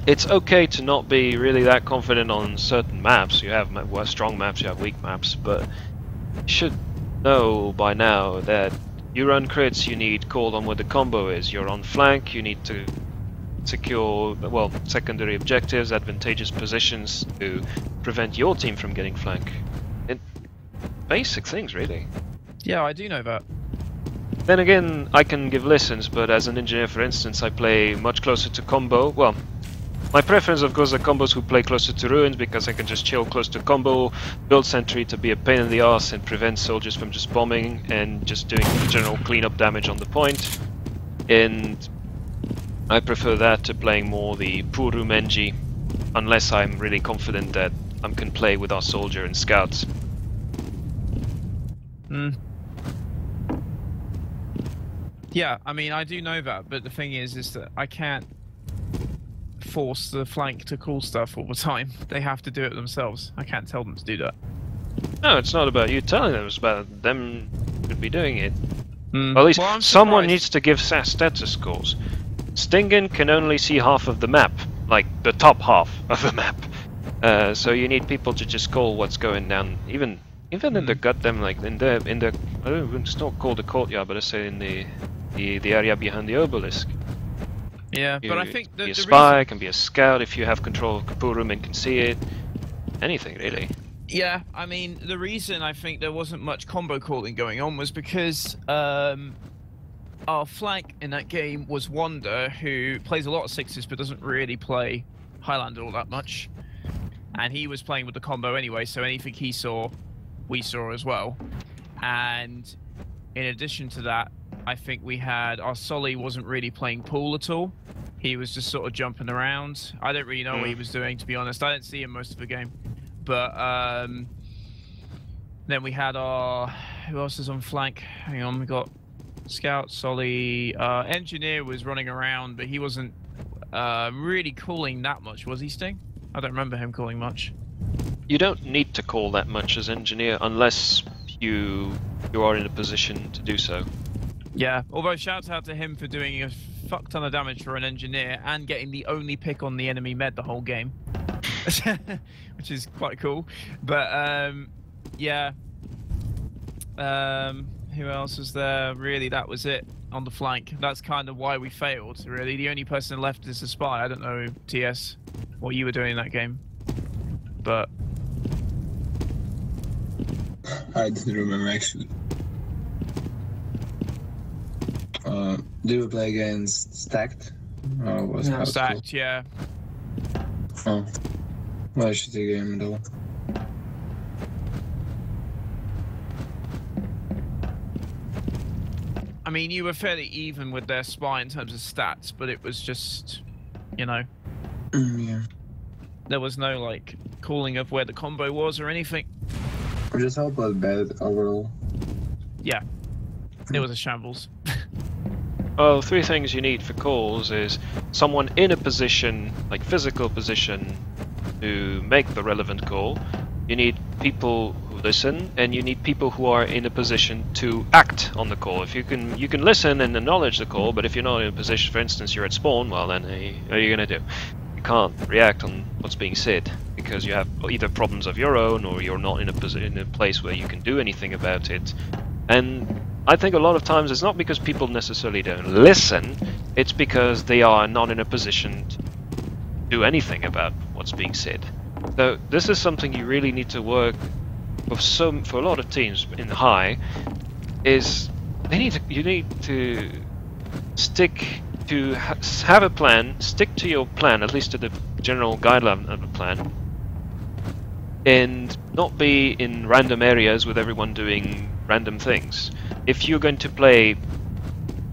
It's okay to not be really that confident on certain maps. You have strong maps, you have weak maps, but you should know by now that you run crits, you need call on where the combo is. You're on flank, you need to secure, well, secondary objectives, advantageous positions to prevent your team from getting flank. Basic things, really. Yeah, I do know that. Then again, I can give lessons, but as an engineer, for instance, I play much closer to combo. Well, my preference, of course, are combos who play closer to ruins, because I can just chill close to combo, build sentry to be a pain in the ass and prevent soldiers from just bombing and just doing general cleanup damage on the point. And I prefer that to playing more the pool room NG, unless I'm really confident that I can play with our soldier and scouts. Yeah, I mean, I do know that, but the thing is that I can't force the flank to call stuff all the time. They have to do it themselves. I can't tell them to do that. No, it's not about you telling them, it's about them should be doing it. Well, at least someone needs to give status scores. Stingen can only see half of the map, like the top half of the map. So you need people to just call what's going down, even in the goddamn, like in the I don't know, it's not called the courtyard, but I say in the area behind the obelisk. Yeah, but I think the spy can be a scout if you have control of the pool room and can see it. Anything really. Yeah, I mean, the reason I think there wasn't much combo calling going on was because our flank in that game was Wanda, who plays a lot of sixes but doesn't really play Highlander all that much. And he was playing with the combo anyway, so anything he saw, we saw as well. And in addition to that, I think we had... Our Solly wasn't really playing pool at all. He was just sort of jumping around. I don't really know what he was doing, to be honest. I didn't see him most of the game. But then we had our... Who else is on flank? Hang on, we got Scout, Solly. Engineer was running around, but he wasn't really calling that much, was he, Sting? I don't remember him calling much. You don't need to call that much as engineer unless you are in a position to do so. Yeah, although shouts out to him for doing a fuck ton of damage for an engineer and getting the only pick on the enemy med the whole game. Which is quite cool. But yeah. Who else was there? Really, that was it on the flank. That's kind of why we failed, really. The only person left is the spy. I don't know, TS, what you were doing in that game. But I didn't remember actually. Do you play against Stacked? Or was yeah, Stacked, yeah. Oh. Well, I should take a game though. I mean, you were fairly even with their spy in terms of stats, but it was just, you know. Yeah. There was no, like, calling of where the combo was or anything. I just all played bad overall. Yeah. It was a shambles. Well, 3 things you need for calls is someone in a position, like physical position, to make the relevant call. You need people who listen, and you need people who are in a position to act on the call. If you can listen and acknowledge the call, but if you're not in a position, for instance, you're at spawn, well then, what are you gonna do? You can't react on what's being said because you have either problems of your own, or you're not in a place where you can do anything about it. And I think a lot of times it's not because people necessarily don't listen, it's because they are not in a position to do anything about what's being said. So this is something you really need to work for a lot of teams in high, is you need to stick to have a plan, stick to your plan, at least to the general guideline of the plan, and not be in random areas with everyone doing random things. If you're going to play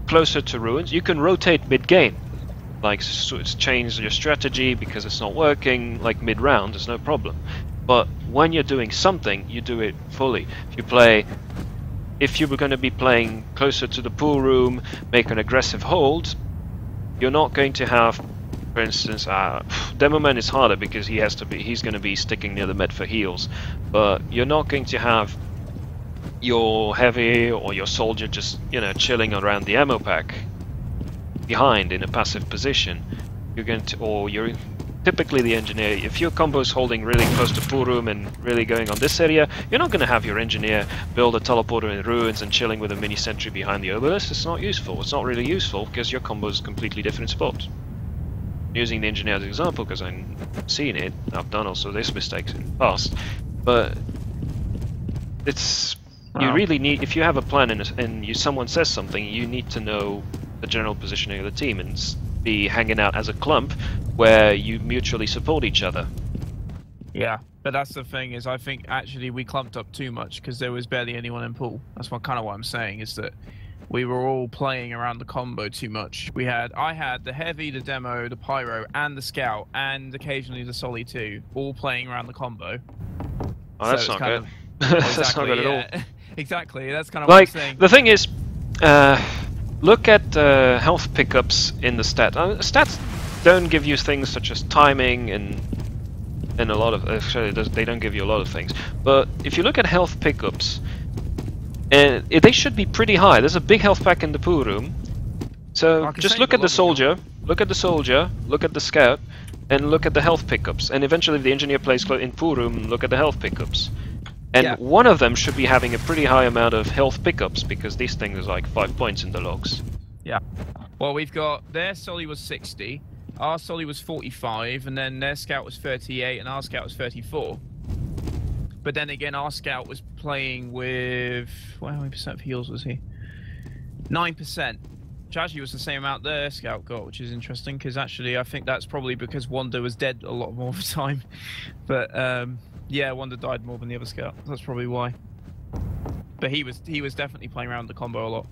closer to ruins, you can rotate mid-game. Like, change your strategy because it's not working, like mid-round, there's no problem. But when you're doing something, you do it fully. If you were going to be playing closer to the pool room, make an aggressive hold, you're not going to have, for instance, Demoman is harder because he's going to be sticking near the med for heals. But you're not going to have your heavy or your soldier just, chilling around the ammo pack behind in a passive position. You're typically the engineer. If your combo is holding really close to pool room and really going on this area, you're not going to have your engineer build a teleporter in ruins and chilling with a mini sentry behind the obelisk. It's not useful. It's not really useful because your combo is a completely different spot. Using the engineer as an example because I've seen it. I've done also this mistakes in the past, but it's. You really need, if you have a plan and someone says something, you need to know the general positioning of the team and be hanging out as a clump where you mutually support each other. Yeah, but that's the thing, is I think actually we clumped up too much because there was barely anyone in pool. That's what I'm saying, is that we were all playing around the combo too much. I had the heavy, the demo, the pyro, and the scout, and occasionally the solly too, all playing around the combo. Oh, that's not good. That's not good at all. Exactly, that's kind of what I'm saying. The thing is, look at health pickups in the stats don't give you things such as timing and a lot of... Actually, they don't give you a lot of things. But if you look at health pickups, they should be pretty high. There's a big health pack in the pool room. So just look at the soldier, look at the scout, and look at the health pickups. And eventually if the engineer plays in pool room, look at the health pickups. And one of them should be having a pretty high amount of health pickups, because these things are like 5 points in the logs. Yeah. Well, we've got... Their solly was 60, our solly was 45, and then their scout was 38, and our scout was 34. But then again, our scout was playing with... How many percent of heals was he? 9%. Which actually was the same amount their scout got, which is interesting, because actually I think that's probably because Wanda was dead a lot more of the time. But, yeah, Wanda died more than the other scout. That's probably why. But he was definitely playing around the combo a lot.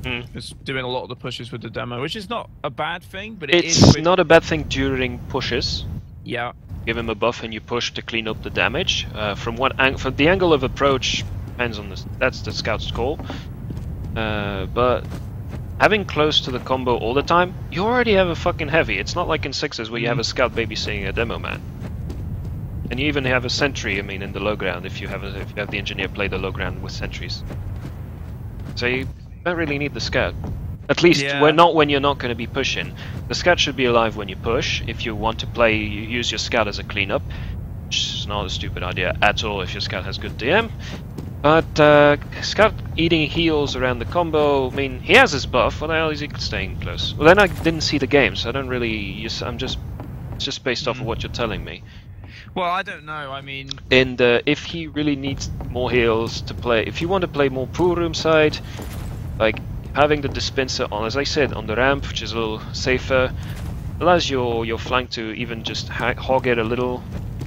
It's doing a lot of the pushes with the demo, which is not a bad thing, but it's not a bad thing during pushes. Yeah. Give him a buff and you push to clean up the damage. From the angle of approach depends on this. That's the scout's call. But having close to the combo all the time, you already have a fucking heavy. It's not like in sixes where you have a scout babysitting a demo man. And you even have a sentry. I mean, in the low ground, if you have the engineer play the low ground with sentries. So you don't really need the scout. At least when you're not going to be pushing. The scout should be alive when you push. If you want to play, you use your scout as a cleanup, which is not a stupid idea at all if your scout has good DM. But scout eating heals around the combo, I mean, he has his buff. What the hell is he staying close? Well, then I didn't see the game, so I don't really. It's just based off of what you're telling me. Well, I don't know. I mean, and if he really needs more heals to play, if you want to play more pool room side, like having the dispenser on, as I said, on the ramp, which is a little safer, allows your flank to even just hog it a little.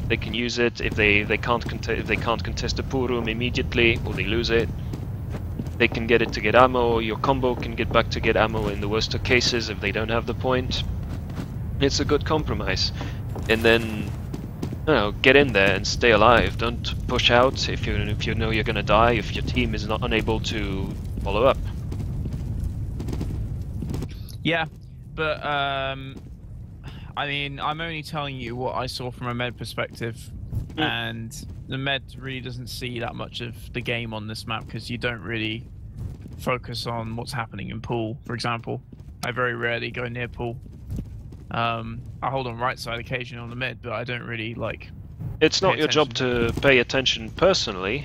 They can use it if they can't contest the pool room immediately, or they lose it. They can get it to get ammo. Your combo can get back to get ammo in the worst of cases if they don't have the point. It's a good compromise. And then, you know, get in there and stay alive. Don't push out if you know you're gonna die. If your team is not unable to follow up. Yeah, but I mean, I'm only telling you what I saw from a med perspective, and the med really doesn't see that much of the game on this map because you don't really focus on what's happening in pool, for example. I very rarely go near pool. I hold on right side occasionally on the mid, but I don't really like. It's not your job to pay attention personally.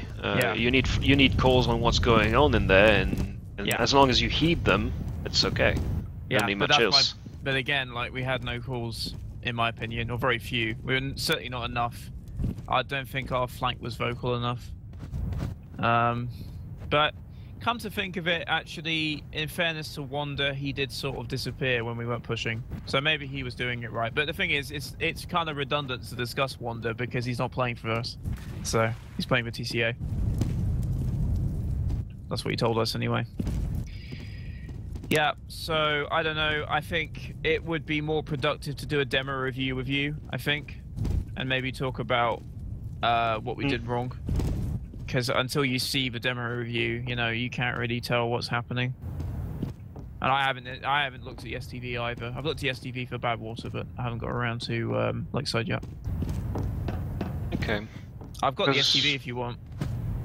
You need calls on what's going on in there, and as long as you heed them, it's okay. Yeah, don't need much else. But again, like, we had no calls, in my opinion, or very few. We were certainly not enough. I don't think our flank was vocal enough. But come to think of it, actually, in fairness to Wander, he did sort of disappear when we weren't pushing. So maybe he was doing it right. But the thing is, it's kind of redundant to discuss Wander because he's not playing for us. So he's playing for TCA. That's what he told us anyway. Yeah, so I don't know. I think it would be more productive to do a demo review with you, I think, and maybe talk about what we did wrong. Because until you see the demo review, you know, you can't really tell what's happening. And I haven't looked at the STV either. I've looked at the STV for Badwater, but I haven't got around to Lakeside yet. Okay. I've got the STV if you want.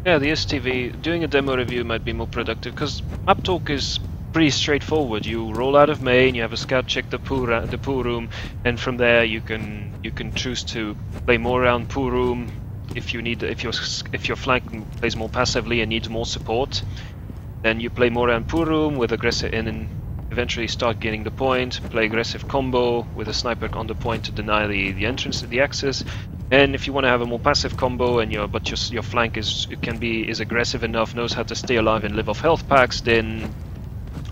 Yeah, the STV. Doing a demo review might be more productive because Maptalk is pretty straightforward. You roll out of main, you have a scout check the pool room, and from there you can choose to play more around pool room if your flank plays more passively and needs more support. Then you play more around pool room with aggressive and eventually start getting the point. Play aggressive combo with a sniper on the point to deny the entrance to the access. And if you want to have a more passive combo and your flank is aggressive enough, knows how to stay alive and live off health packs, then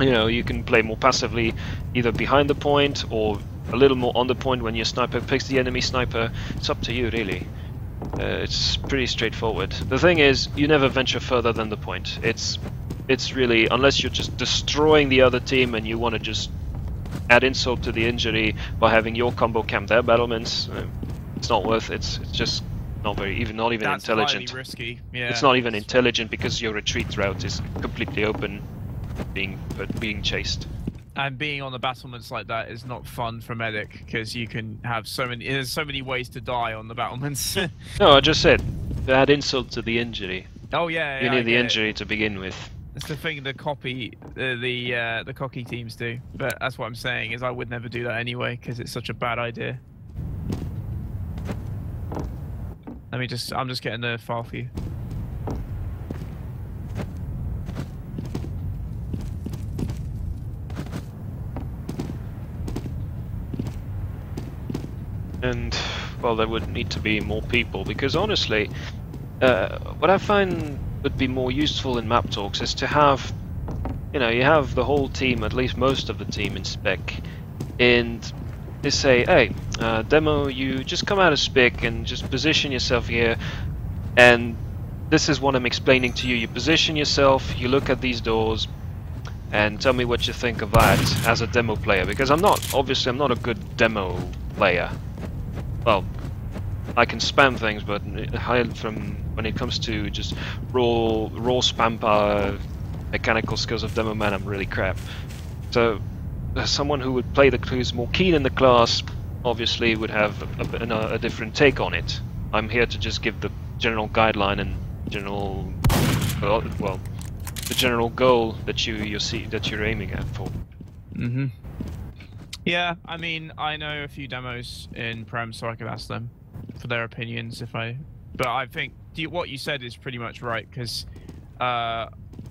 you know, you can play more passively, either behind the point or a little more on the point when your sniper picks the enemy sniper. It's up to you, really. It's pretty straightforward. The thing is, you never venture further than the point. It's really, unless you're just destroying the other team and you want to just add insult to the injury by having your combo camp their battlements, it's not worth it. It's just not even That's intelligent. That's risky. Yeah. It's not even intelligent because your retreat route is completely open. Being chased, and being on the battlements like that is not fun for medic because you can have there's so many ways to die on the battlements. No, I just said add insult to the injury. Oh yeah, you need the injury to begin with. That's the thing the cocky teams do, but that's what I'm saying is I would never do that anyway because it's such a bad idea. I'm just getting the file for you. And, well, there would need to be more people, because honestly, what I find would be more useful in map talks is to have, you know, you have the whole team, at least most of the team in spec, and they say, hey, demo, you just come out of spec and just position yourself here, and this is what I'm explaining to you. You position yourself, you look at these doors, and tell me what you think of that as a demo player, because I'm not a good demo player. Well, I can spam things, but from when it comes to just raw spam power, mechanical skills of demo man, I'm really crap. So someone who would play who's more keen in the class, obviously would have a different take on it. I'm here to just give the general guideline and general, well, the general goal that you're aiming at for. Mm-hmm. Yeah, I mean, I know a few demos in Prem, so I could ask them for their opinions but I think what you said is pretty much right, because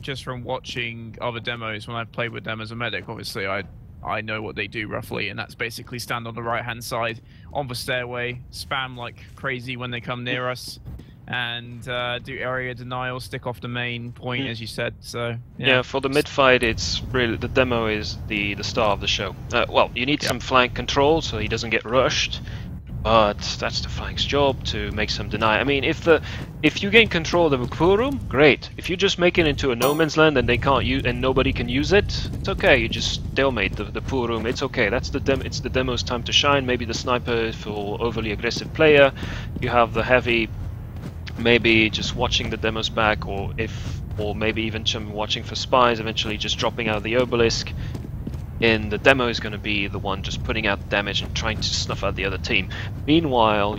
just from watching other demos when I've played with them as a medic, obviously I know what they do roughly, and that's basically stand on the right hand side on the stairway, spam like crazy when they come near us, and do area denial, stick off the main point, as you said. So yeah, for the mid fight, it's really the demo is the star of the show. Well, you need some flank control so he doesn't get rushed, but that's the flank's job to make some deny. I mean, if you gain control of the pool room, great. If you just make it into a no man's land and they can't use and nobody can use it, it's okay. You just stalemate the pool room. It's okay. That's it's the demo's time to shine. Maybe the sniper for overly aggressive player. You have the heavy, maybe just watching the demos back, or maybe even watching for spies. Eventually, just dropping out of the obelisk. In the demo is going to be the one just putting out damage and trying to snuff out the other team. Meanwhile,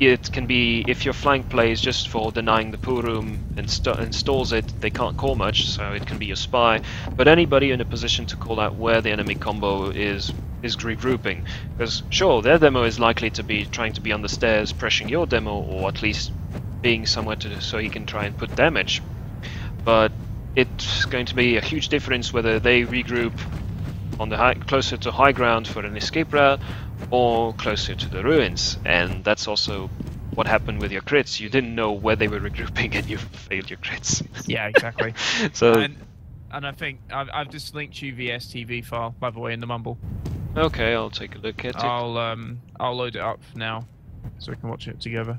it can be, if your flank plays just for denying the pool room and stalls it, they can't call much, so it can be your spy. But anybody in a position to call out where the enemy combo is regrouping. Because sure, their demo is likely to be trying to be on the stairs, pressuring your demo, or at least being somewhere so he can try and put damage. But it's going to be a huge difference whether they regroup on the closer to high ground for an escape route or closer to the ruins. And that's also what happened with your crits. You didn't know where they were regrouping and you failed your crits. Yeah, exactly. So and I think I've just linked you the STV file, by the way, in the mumble. Okay, I'll take a look at it. I'll load it up now so we can watch it together.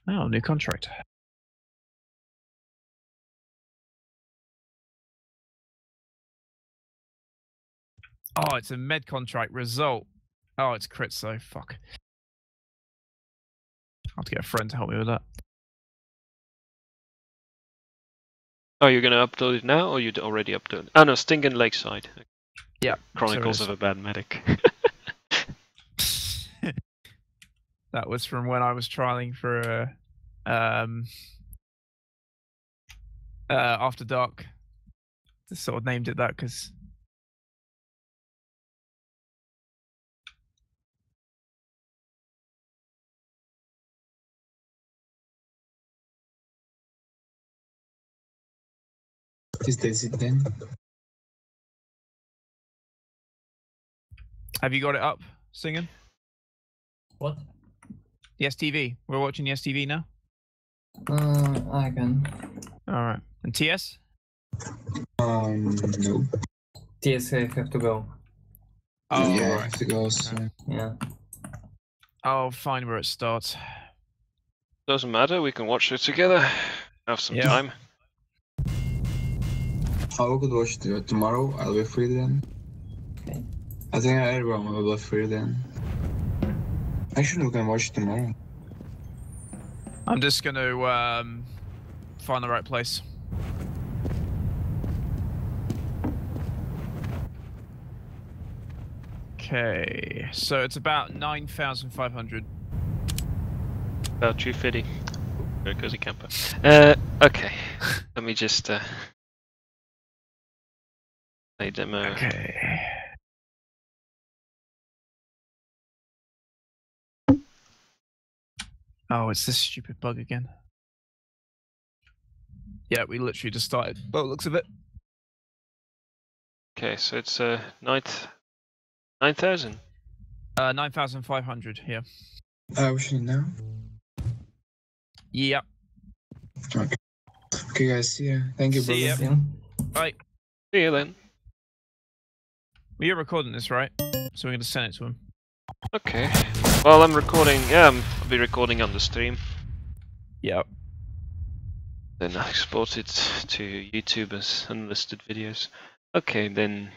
Oh, new contract. Oh, it's a med contract result. Oh, it's crit, so fuck. I'll have to get a friend to help me with that. Oh, you're gonna upload it now, or you already uploaded? Oh no, Sting and Lakeside. Yeah. Chronicles of a Bad Medic. That was from when I was trialing for After Dark. Just sort of named it that because Is this it then? Have you got it up, singing? What? The STV. We're watching the STV now? I can. Alright. And TS? No. TS have to go. Oh, yeah, right. I have to go soon. Yeah. I'll find where it starts. Doesn't matter, we can watch it together. Have some time. I could watch it tomorrow. I'll be free then. Okay. I think everyone will be free then. Actually, we can watch it tomorrow. I'm just gonna find the right place. Okay, so it's about 9,500. About 250. Very cozy camper. Okay. Let me just play demo. Okay. Oh, it's this stupid bug again. Yeah, we literally just started. Well, it looks of it. Okay, so it's 9,000. 9,500 here. We should now. Yep. Okay. Okay, guys. See ya. Thank you, See brother. ya. Yeah. Bye. See you then. Well, you're recording this, right? So we're going to send it to him. Okay. Well, I'm recording. Yeah, I'll be recording on the stream. Yep. Then I export it to YouTube as unlisted videos. Okay, then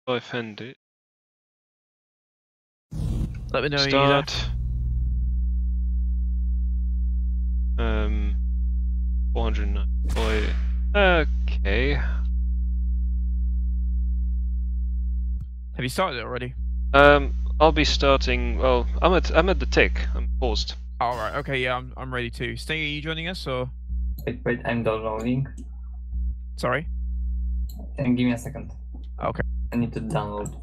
I find it. Let me know. Start. 409. Okay. Have you started it already? I'll be starting. Well, I'm at the tick. I'm paused. All right. Okay. Yeah, I'm ready too. Sting, are you joining us or? Wait, I'm downloading. Sorry. And give me a second. Okay. I need to download.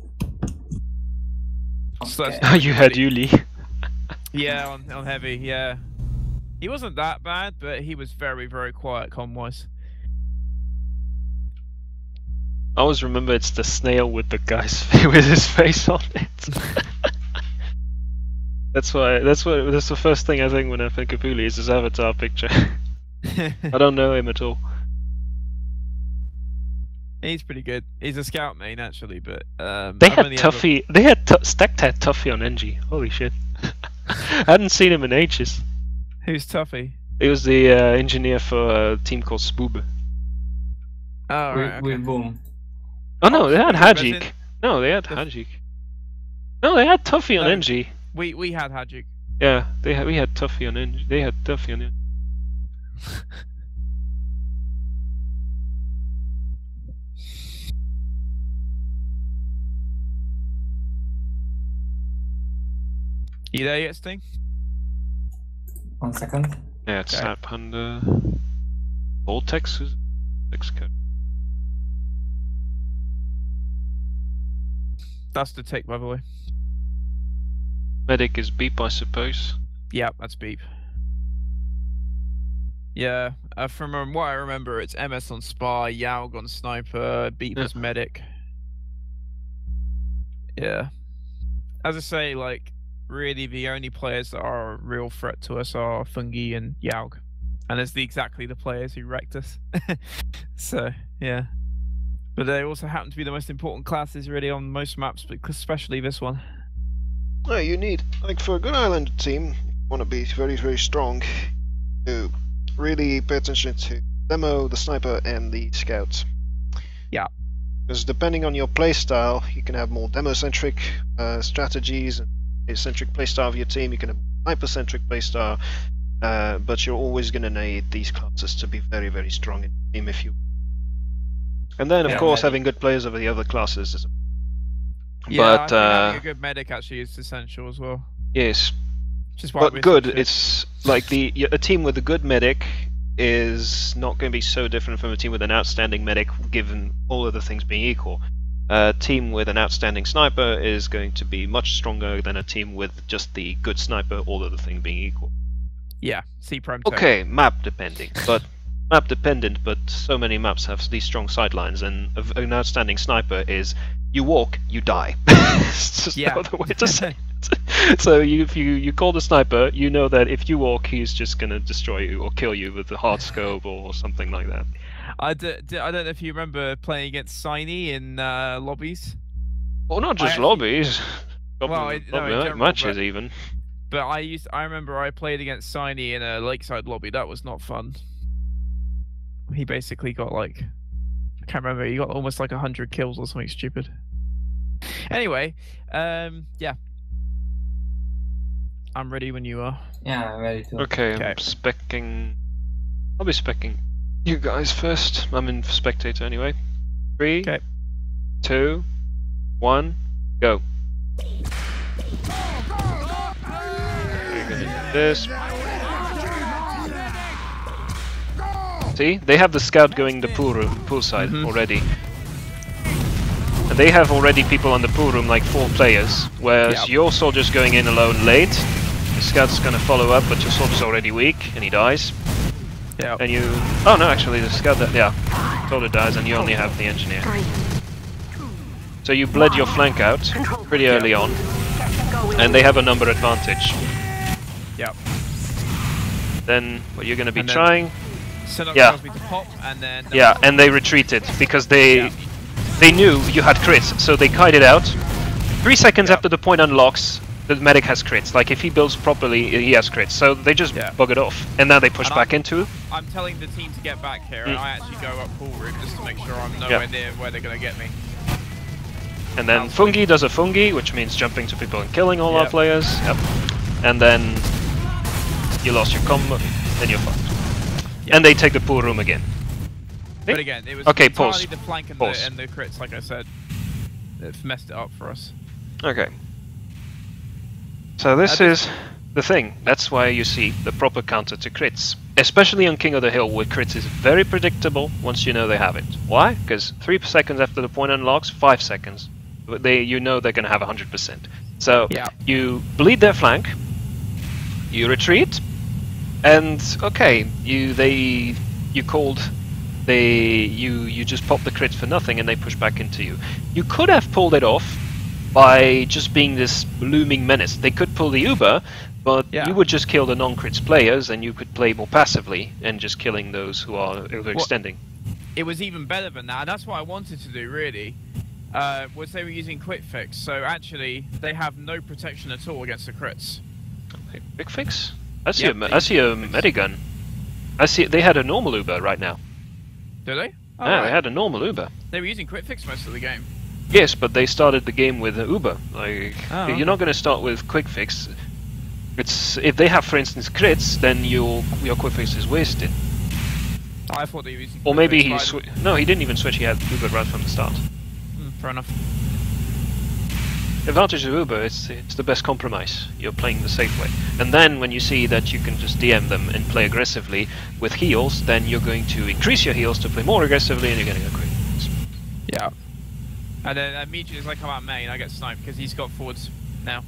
So Okay. Oh, you had Yuli. Yeah, on heavy. Yeah. He wasn't that bad, but he was very, very quiet comm-wise. I always remember it's the snail with the guy's with his face on it. That's the first thing I think when I think of Uli is his avatar picture. I don't know him at all. He's pretty good. He's a scout main actually, but they had Tuffy. They had Stacked had Tuffy on NG. Holy shit! I hadn't seen him in ages. Who's Tuffy? He was the engineer for a team called Spoob. Oh, right, okay. With Boom. Oh no, they had Spoob, Hajik. No, they had Hajik. No, they had Tuffy on NG. We had Hajik. Yeah, we had Tuffy on NG. They had Tuffy on NG. You there yet, Sting? 1 second. Yeah, it's Okay. Snap under Vortex. Code. That's the tick, by the way. Medic is Beep, I suppose. Yeah, that's Beep. Yeah, from what I remember, it's MS on Spy, Yaug on Sniper, Beep as Medic. Yeah. As I say, like, really the only players that are a real threat to us are Fungi and Yaug. And it's exactly the players who wrecked us. So, yeah. But they also happen to be the most important classes really on most maps, but especially this one. No, you need, like for a good Highlander team, you want to be very, very strong. You really pay attention to demo, the sniper, and the scouts. Yeah. Because depending on your playstyle, you can have more demo-centric strategies, a centric playstyle of your team, you can have sniper-centric playstyle, but you're always going to need these classes to be very, very strong in the team if you... And then, of course, having good players over the other classes is... Yeah, but, I think having a good medic actually is essential as well. Yes. Which is why But good, it's like a team with a good medic is not going to be so different from a team with an outstanding medic, given all other things being equal. A team with an outstanding sniper is going to be much stronger than a team with just the good sniper, all other things being equal. Yeah, C-Prime. Okay, map dependent, but so many maps have these strong sidelines, and an outstanding sniper is you walk, you die. It's just no other way to say it. So if you call the sniper, you know that if you walk, he's just gonna destroy you or kill you with the hard scope or something like that. I don't know if you remember playing against Siny in lobbies. Well, not just lobbies. Well, matches even. But I remember I played against Siny in a Lakeside lobby. That was not fun. He basically got like, I can't remember. He got almost like 100 kills or something stupid. Anyway, yeah. I'm ready when you are. Yeah, I'm ready to. Okay, I'm specking. I'll be specking you guys first. I'm in spectator anyway. 3, 2, 1, go. We're gonna do this. See, they have the scout going the pool side already. And they have already people on the pool room, like 4 players, whereas your soldier's going in alone late. The scout's gonna follow up, but your soldier's already weak, and he dies. Yeah. And you... Oh no, actually the scout... soldier dies, and you only have the engineer. So you bled your flank out pretty early on, and they have a number advantage. Yep. Then what you're gonna be trying... tells me to pop, and then... Yeah, and they retreated, because they knew you had crits, so they kited out. 3 seconds after the point unlocks, the medic has crits. Like if he builds properly, he has crits. So they just bug it off, and now they push back into. I'm telling the team to get back here, and I actually go up pool room just to make sure I'm nowhere near where they're gonna get me. And then Fungi does a Fungi, which means jumping to people and killing all our players. Yep. And then you lost your combo, and you're fucked. Yep. And they take the pool room again. But again, it was pause. the flank and, and the crits, like I said. It's messed it up for us. Okay. So this is the thing. That's why you see the proper counter to crits. Especially on King of the Hill, where crits is very predictable once you know they have it. Why? Because 3 seconds after the point unlocks, 5 seconds. You know they're going to have 100%. So you bleed their flank, you retreat, and okay, you just pop the crits for nothing and they push back into you. You could have pulled it off by just being this looming menace. They could pull the Uber, but you would just kill the non-crits players and you could play more passively and just killing those who are overextending. It was even better than that, and that's what I wanted to do really. Was they were using quick fix, so actually they have no protection at all against the crits. Quick fix? I see a medigun. I see they had a normal Uber right now. Do they? Oh, yeah, they had a normal Uber. They were using quick fix most of the game. Yes, but they started the game with an Uber. Like you're not going to start with quick fix. It's if they have, for instance, crits, then your quick fix is wasted. I thought they were using. Or maybe he no, he didn't even switch. He had Uber right from the start. Fair enough. The advantage of Uber, it's the best compromise. You're playing the safe way. And then when you see that you can just DM them and play aggressively with heals, then you're going to increase your heals to play more aggressively and you're getting a crit. Yeah. And then immediately as I come out main, I get sniped because he's got forwards now.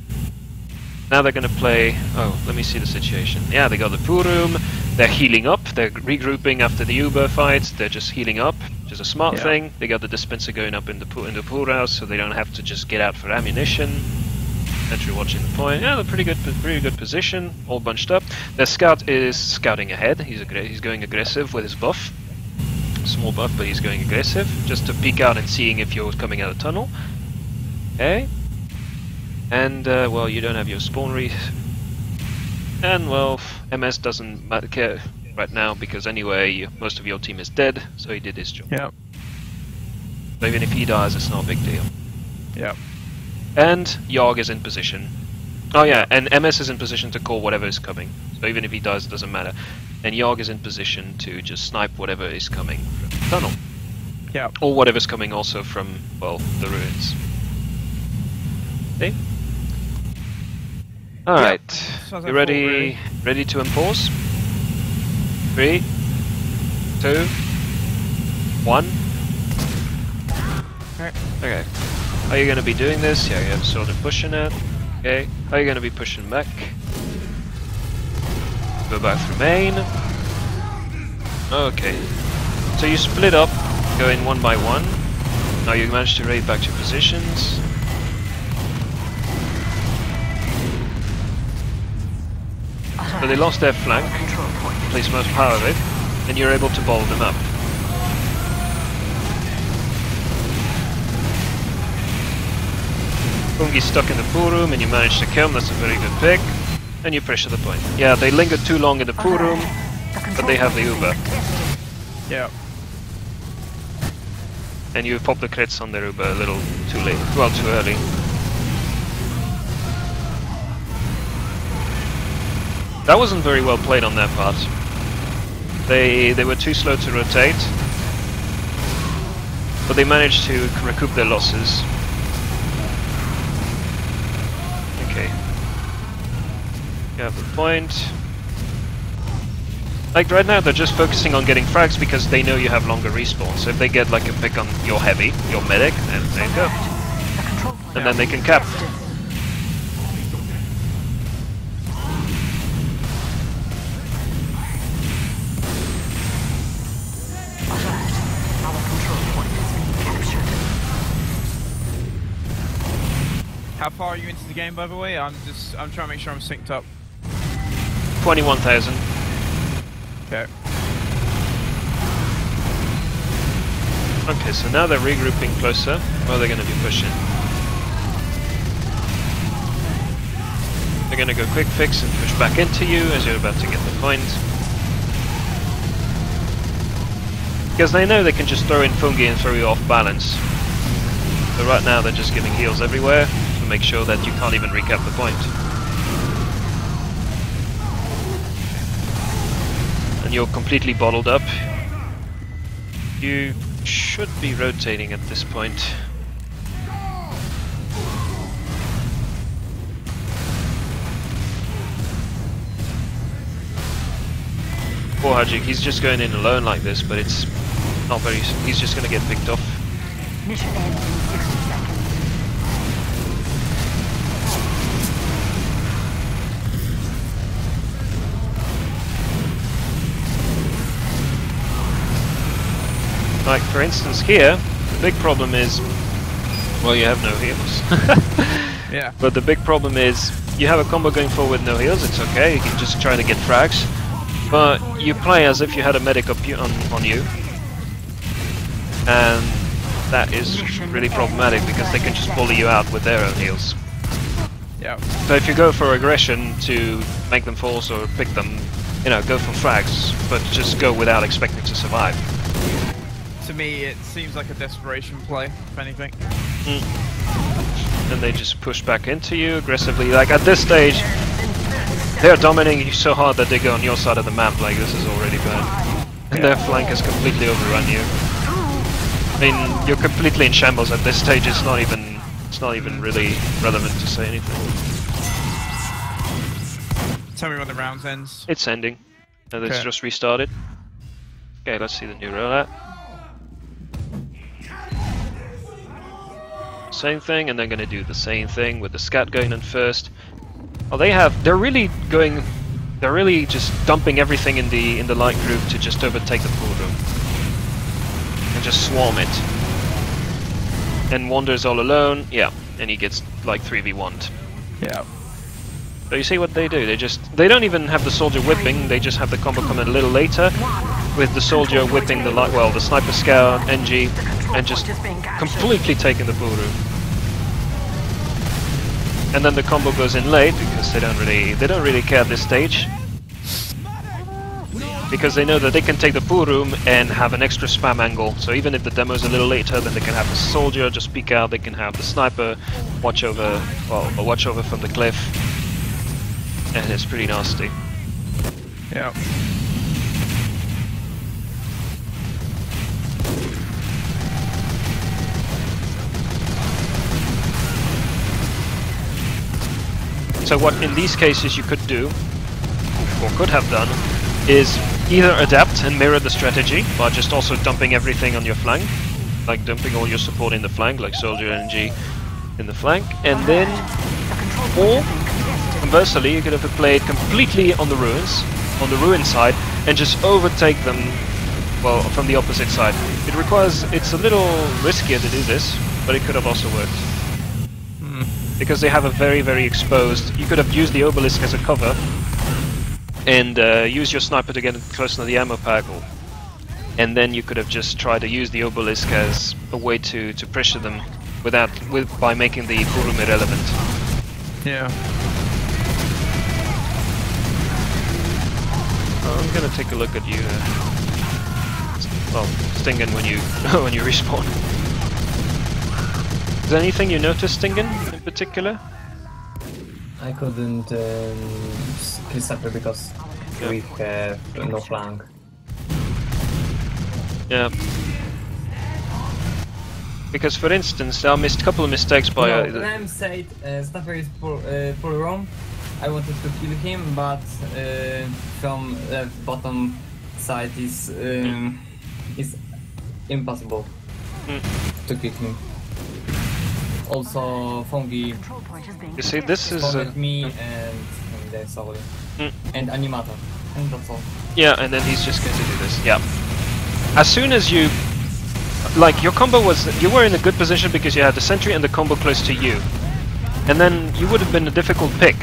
Now they're going to play... Oh, let me see the situation. Yeah, they got the pool room. They're healing up. They're regrouping after the Uber fights. They're just healing up, which is a smart thing. They got the dispenser going up in the pool house, so they don't have to just get out for ammunition. Entry watching the point. Yeah, they're pretty good position. All bunched up. Their scout is scouting ahead. He's going aggressive with his buff. Small buff, but he's going aggressive, just to peek out and seeing if you're coming out of tunnel. Okay. And, well, you don't have your spawn and, well, MS doesn't care right now, because anyway, most of your team is dead, so he did his job. Yeah. So even if he dies, it's not a big deal. Yeah. And Yogg is in position. Oh yeah, and MS is in position to call whatever is coming. So even if he dies, it doesn't matter. And Yogg is in position to just snipe whatever is coming from the tunnel. Yeah. Or whatever's coming also from, well, the ruins. See? Alright, you ready? Ready to enforce? 3, 2, 1. Okay. Are you going to be doing this? Yeah, you're sort of pushing it. Okay. Are you going to be pushing back? Go back through main. Okay. So you split up, going one by one. Now you managed to raid back to positions. So they lost their flank, place most power of it, and you're able to bowl them up. Fungi's stuck in the pool room and you manage to kill him, that's a very good pick. And you pressure the point. Yeah, they lingered too long in the pool room, but they have the Uber. Yeah. And you pop the crits on their Uber a little too late, well, too early. That wasn't very well played on their part. They were too slow to rotate, but they managed to recoup their losses. Okay. You have the point. Like right now they're just focusing on getting frags because they know you have longer respawns. So if they get like a pick on your heavy, your medic, then there you go. And then they can cap. How far are you into the game, by the way? I'm trying to make sure I'm synced up. 21,000. Okay. Okay, so now they're regrouping closer. Where are they going to be pushing? They're gonna go quick fix and push back into you as you're about to get the point. Because they know they can just throw in fungi and throw you off balance. So right now they're just giving heals everywhere to make sure that you can't even recap the point. And you're completely bottled up. You should be rotating at this point. Poor Hajik, he's just going in alone like this, but it's not very... he's just gonna get picked off. Mission ends in 60 seconds. Like, for instance, here, the big problem is... well, you have no heals. Yeah. But the big problem is, you have a combo going forward with no heals, it's okay, you can just try to get frags. But you play as if you had a medic up on you. And that is really problematic, because they can just bully you out with their own heals. Yeah. So if you go for aggression to make them false or pick them, you know, go for frags, but just go without expecting to survive. To me, it seems like a desperation play, if anything. And they just push back into you aggressively. Like at this stage, they're dominating you so hard that they go on your side of the map. Like this is already bad, and their flank has completely overrun you. I mean, you're completely in shambles at this stage. It's not even really relevant to say anything. Tell me when the round ends. It's ending. It's just restarted. Okay, let's see the new rollout. Same thing, and they're going to do the same thing with the scat going in first. Oh, they're really just dumping everything in the light group to just overtake the pool room and just swarm it. And Wander's all alone, yeah, and he gets like 3v1'd. Yeah. So you see what they do? They don't even have the soldier whipping. They just have the combo come in a little later, with the soldier whipping the sniper scout, NG, and just completely taking the pool room. And then the combo goes in late because they don't really care at this stage, because they know that they can take the pool room and have an extra spam angle. So even if the demo's a little later, then they can have the soldier just peek out. They can have the sniper watch over from the cliff. And it's pretty nasty. Yeah. So what in these cases you could do, or could have done, is either adapt and mirror the strategy by just also dumping everything on your flank, like dumping all your support in the flank, like soldier NG in the flank, and then, or conversely, you could have played completely on the ruin side, and just overtake them, well, from the opposite side. It's a little riskier to do this, but it could have also worked. Because they have a very, very exposed... You could have used the obelisk as a cover, and use your sniper to get close to the ammo pack, and then you could have just tried to use the obelisk as a way to pressure them by making the pool room irrelevant. Yeah. I'm gonna take a look at you. Well, Stingen when you when you respawn. Is there anything you noticed, Stingen, in particular? I couldn't kill Sapper because we have no flank. Yeah. Because, for instance, I missed a couple of mistakes by... Ram said Sapper is full roam. I wanted to kill him, but from bottom side is impossible to kill him. Also, Fungi You see, this is... me and that's all. And Animata. And that's all. Yeah, and then he's just going to do this. Yeah. As soon as you... Like, your combo was... You were in a good position because you had the sentry and the combo close to you. And then you would have been a difficult pick.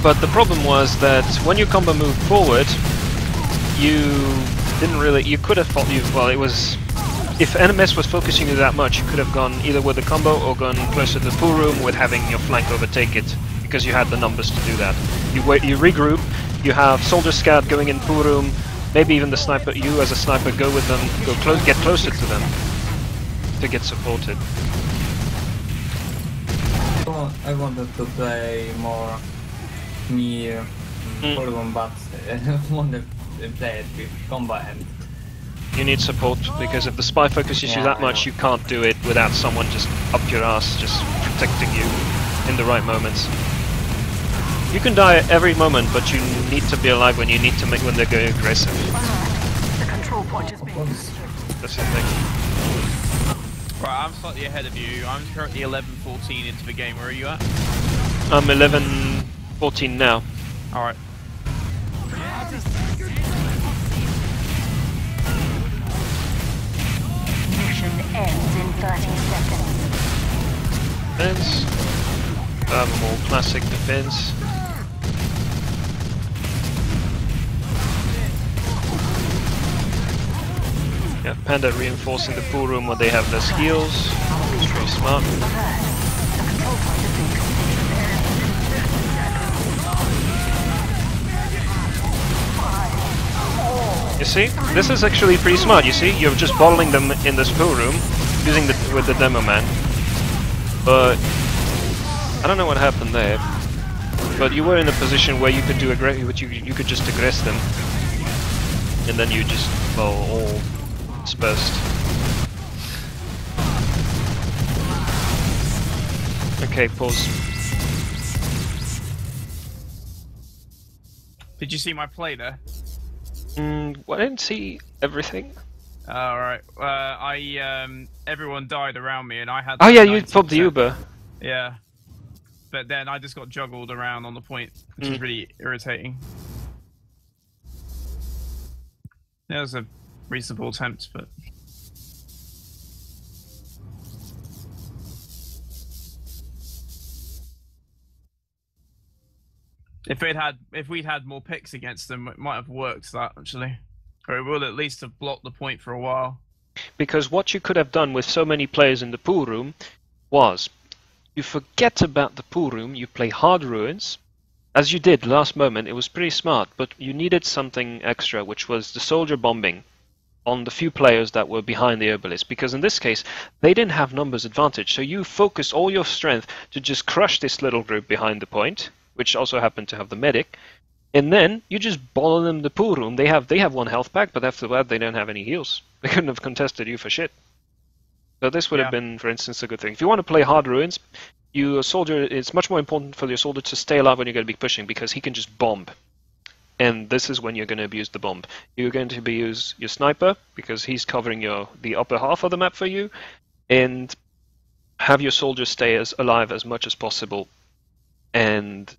But the problem was that when your combo moved forward, you didn't really... You could have fought... Well, it was if NMS was focusing you that much, you could have gone either with the combo or gone closer to the pool room with having your flank overtake it, because you had the numbers to do that. You regroup, you have soldier scout going in pool room, maybe even the sniper, you as a sniper go with them, get closer to them to get supported. Well, I wanted to play more near pool room, but wanted to play it with combo and you need support, because if the spy focuses you that much, you can't do it without someone just up your ass, just protecting you in the right moments. You can die at every moment, but you need to be alive when you need to when they're going aggressive. The control point is being restricted. That's the thing. Right, I'm slightly ahead of you. I'm currently 11-14 into the game. Where are you at? I'm 11-14 now. Alright. Mission ends in 30 seconds. Defense. Have a more classic defense. Yeah, Panda reinforcing the pool room where they have less heals. It's very smart. You see? This is actually pretty smart, you see? You're just bottling them in this pool room, using with the demo man. But I don't know what happened there. But you were in a position where you could do you could just aggress them. And then you just, well, all dispersed. Okay, pause. Did you see my play there? Well, I didn't see everything. Alright. Everyone died around me and I had... Oh like yeah, you 90%. popped the Uber. Yeah. But then I just got juggled around on the point, which is really irritating. That was a reasonable attempt, but... If we'd had more picks against them, it might have worked that actually, or it would at least have blocked the point for a while. Because what you could have done with so many players in the pool room was, you forget about the pool room, you play hard ruins, as you did last moment. It was pretty smart, but you needed something extra, which was the soldier bombing on the few players that were behind the obelisk, because in this case they didn't have numbers advantage, so you focus all your strength to just crush this little group behind the point, which also happened to have the medic, and then you just ball them the pool room. They have 1 health pack, but after that they don't have any heals. They couldn't have contested you for shit. So this would have been, for instance, a good thing. If you want to play hard ruins, a soldier, it's much more important for your soldier to stay alive when you're going to be pushing, because he can just bomb. And this is when you're going to abuse the bomb. You're going to use your sniper, because he's covering the upper half of the map for you, and have your soldiers stay as alive as much as possible, and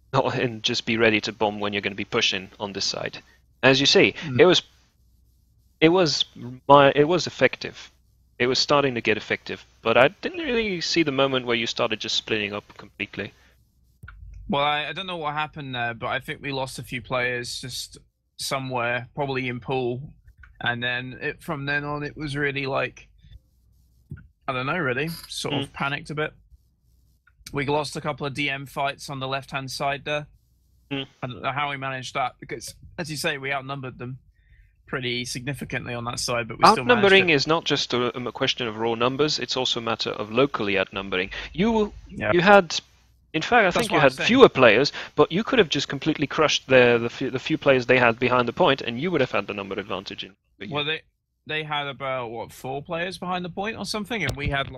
just be ready to bomb when you're going to be pushing on this side. As you see, it was effective. It was starting to get effective, but I didn't really see the moment where you started just splitting up completely. Well, I don't know what happened there, but I think we lost a few players just somewhere, probably in pool, and then from then on it was really like, I don't know, really sort of panicked a bit. We lost a couple of DM fights on the left-hand side there. I don't know how we managed that, because, as you say, we outnumbered them pretty significantly on that side, but we still managed Outnumbering it. is not just a question of raw numbers, it's also a matter of locally outnumbering. You had... In fact, I think you had fewer players, but you could have just completely crushed the few players they had behind the point, and you would have had the number advantage. Well, they had about, 4 players behind the point or something, and we had,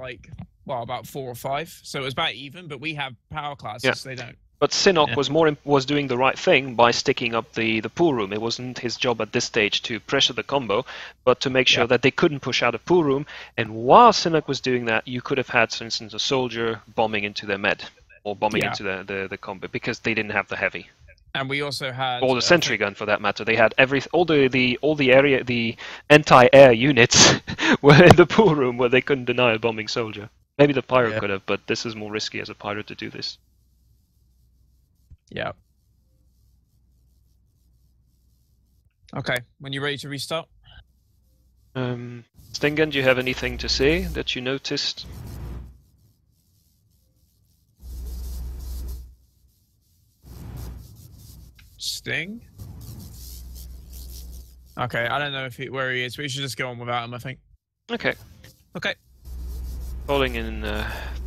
about 4 or 5. So it was about even, but we have power classes, they don't. But Sinnock was doing the right thing by sticking up the pool room. It wasn't his job at this stage to pressure the combo, but to make sure that they couldn't push out a pool room. And while Sinnock was doing that, you could have had, for instance, a soldier bombing into their med, or bombing into the combo, because they didn't have the heavy. And we also had, or the sentry gun, for that matter. They had all the area, the anti-air units were in the pool room where they couldn't deny a bombing soldier. Maybe the pirate could have, but this is more risky as a pirate to do this. Yeah. Okay, when you're ready to restart? Stingen, do you have anything to say that you noticed? Sting? Okay, I don't know if where he is. We should just go on without him, I think. Okay. Okay. Calling in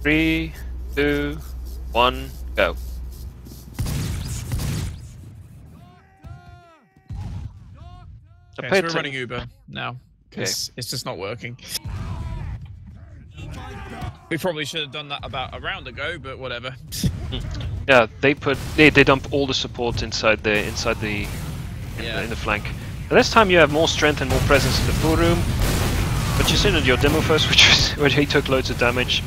3, 2, 1, go. Okay, so we're running Uber now, because it's just not working. We probably should have done that about a round ago, but whatever. Yeah, they dump all the support inside the in the flank. And this time you have more strength and more presence in the pool room. But you seen your demo first, which was where he took loads of damage.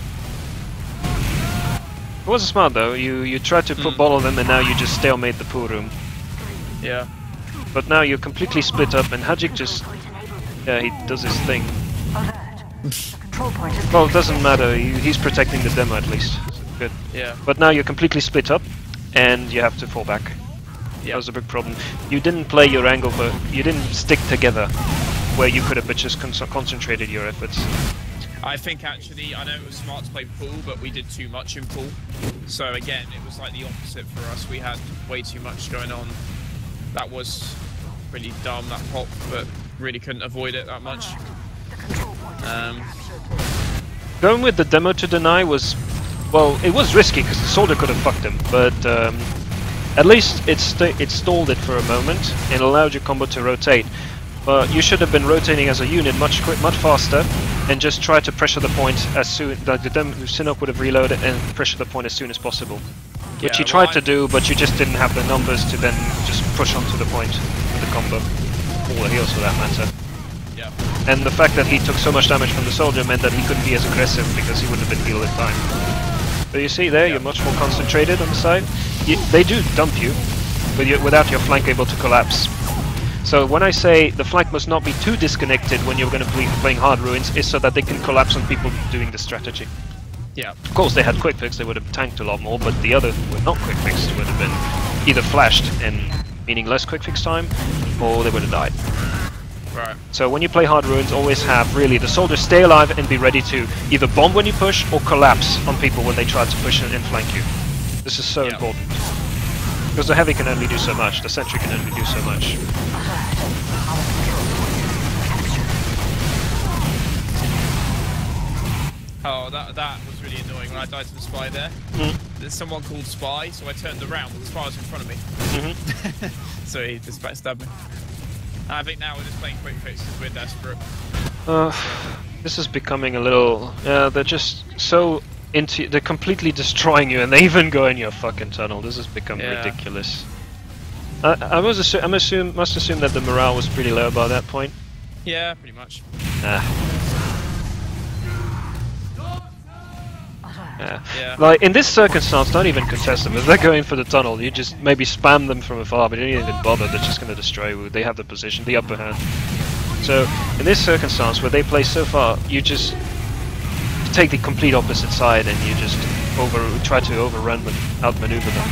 It wasn't smart though. You tried to put bottle them, and now you just stalemate the pool room. Yeah. But now you're completely split up, and Hajik just he does his thing. Well, it doesn't matter. He's protecting the demo at least. Good. Yeah. But now you're completely split up, and you have to fall back. Yeah. That was a big problem. You didn't play your angle, but you didn't stick together, where you could have just concentrated your efforts. I think actually, I know it was smart to play pool, but we did too much in pool. So again, it was like the opposite for us. We had way too much going on. That was really dumb, that pop, but really couldn't avoid it that much. Going with the demo to deny was, well, it was risky because the soldier could have fucked him, but at least it stalled it for a moment and allowed your combo to rotate. But you should have been rotating as a unit much faster, and just try to pressure the point as soon. Like the Sinnoh would have reloaded and pressure the point as soon as possible, which you tried to do, but you just didn't have the numbers to then just push onto the point with the combo, or the heals for that matter. Yeah. And the fact that he took so much damage from the soldier meant that he couldn't be as aggressive because he wouldn't have been healed in time. But you see there, you're much more concentrated on the side. They do dump you, without your flank able to collapse. So when I say the flank must not be too disconnected when you're going to be playing hard ruins, is so that they can collapse on people doing the strategy. Yeah. Of course, they had quick fix, they would have tanked a lot more, but the other were not quick fixed, would have been either flashed and meaning less quick fix time, or they would have died. Right. So when you play hard ruins, always have really the soldiers stay alive and be ready to either bomb when you push or collapse on people when they try to push and flank you. This is so important. Because the heavy can only do so much, the sentry can only do so much. Oh, that was really annoying when I died to the spy there. There's someone called Spy, so I turned around, but the spy was in front of me. So he just stabbed me. I think now we're just playing quick fix because we're desperate. This is becoming a little... they're just so into... They're completely destroying you, and they even go in your fucking tunnel. This has become ridiculous. I must assume that the morale was pretty low by that point. Yeah, pretty much. Yeah. Like, in this circumstance, don't even contest them. If they're going for the tunnel, you just maybe spam them from afar, but you don't even bother. They're just going to destroy you. They have the position, the upper hand. So, in this circumstance, where they play so far, you just take the complete opposite side and you just try to overrun them, outmaneuver them.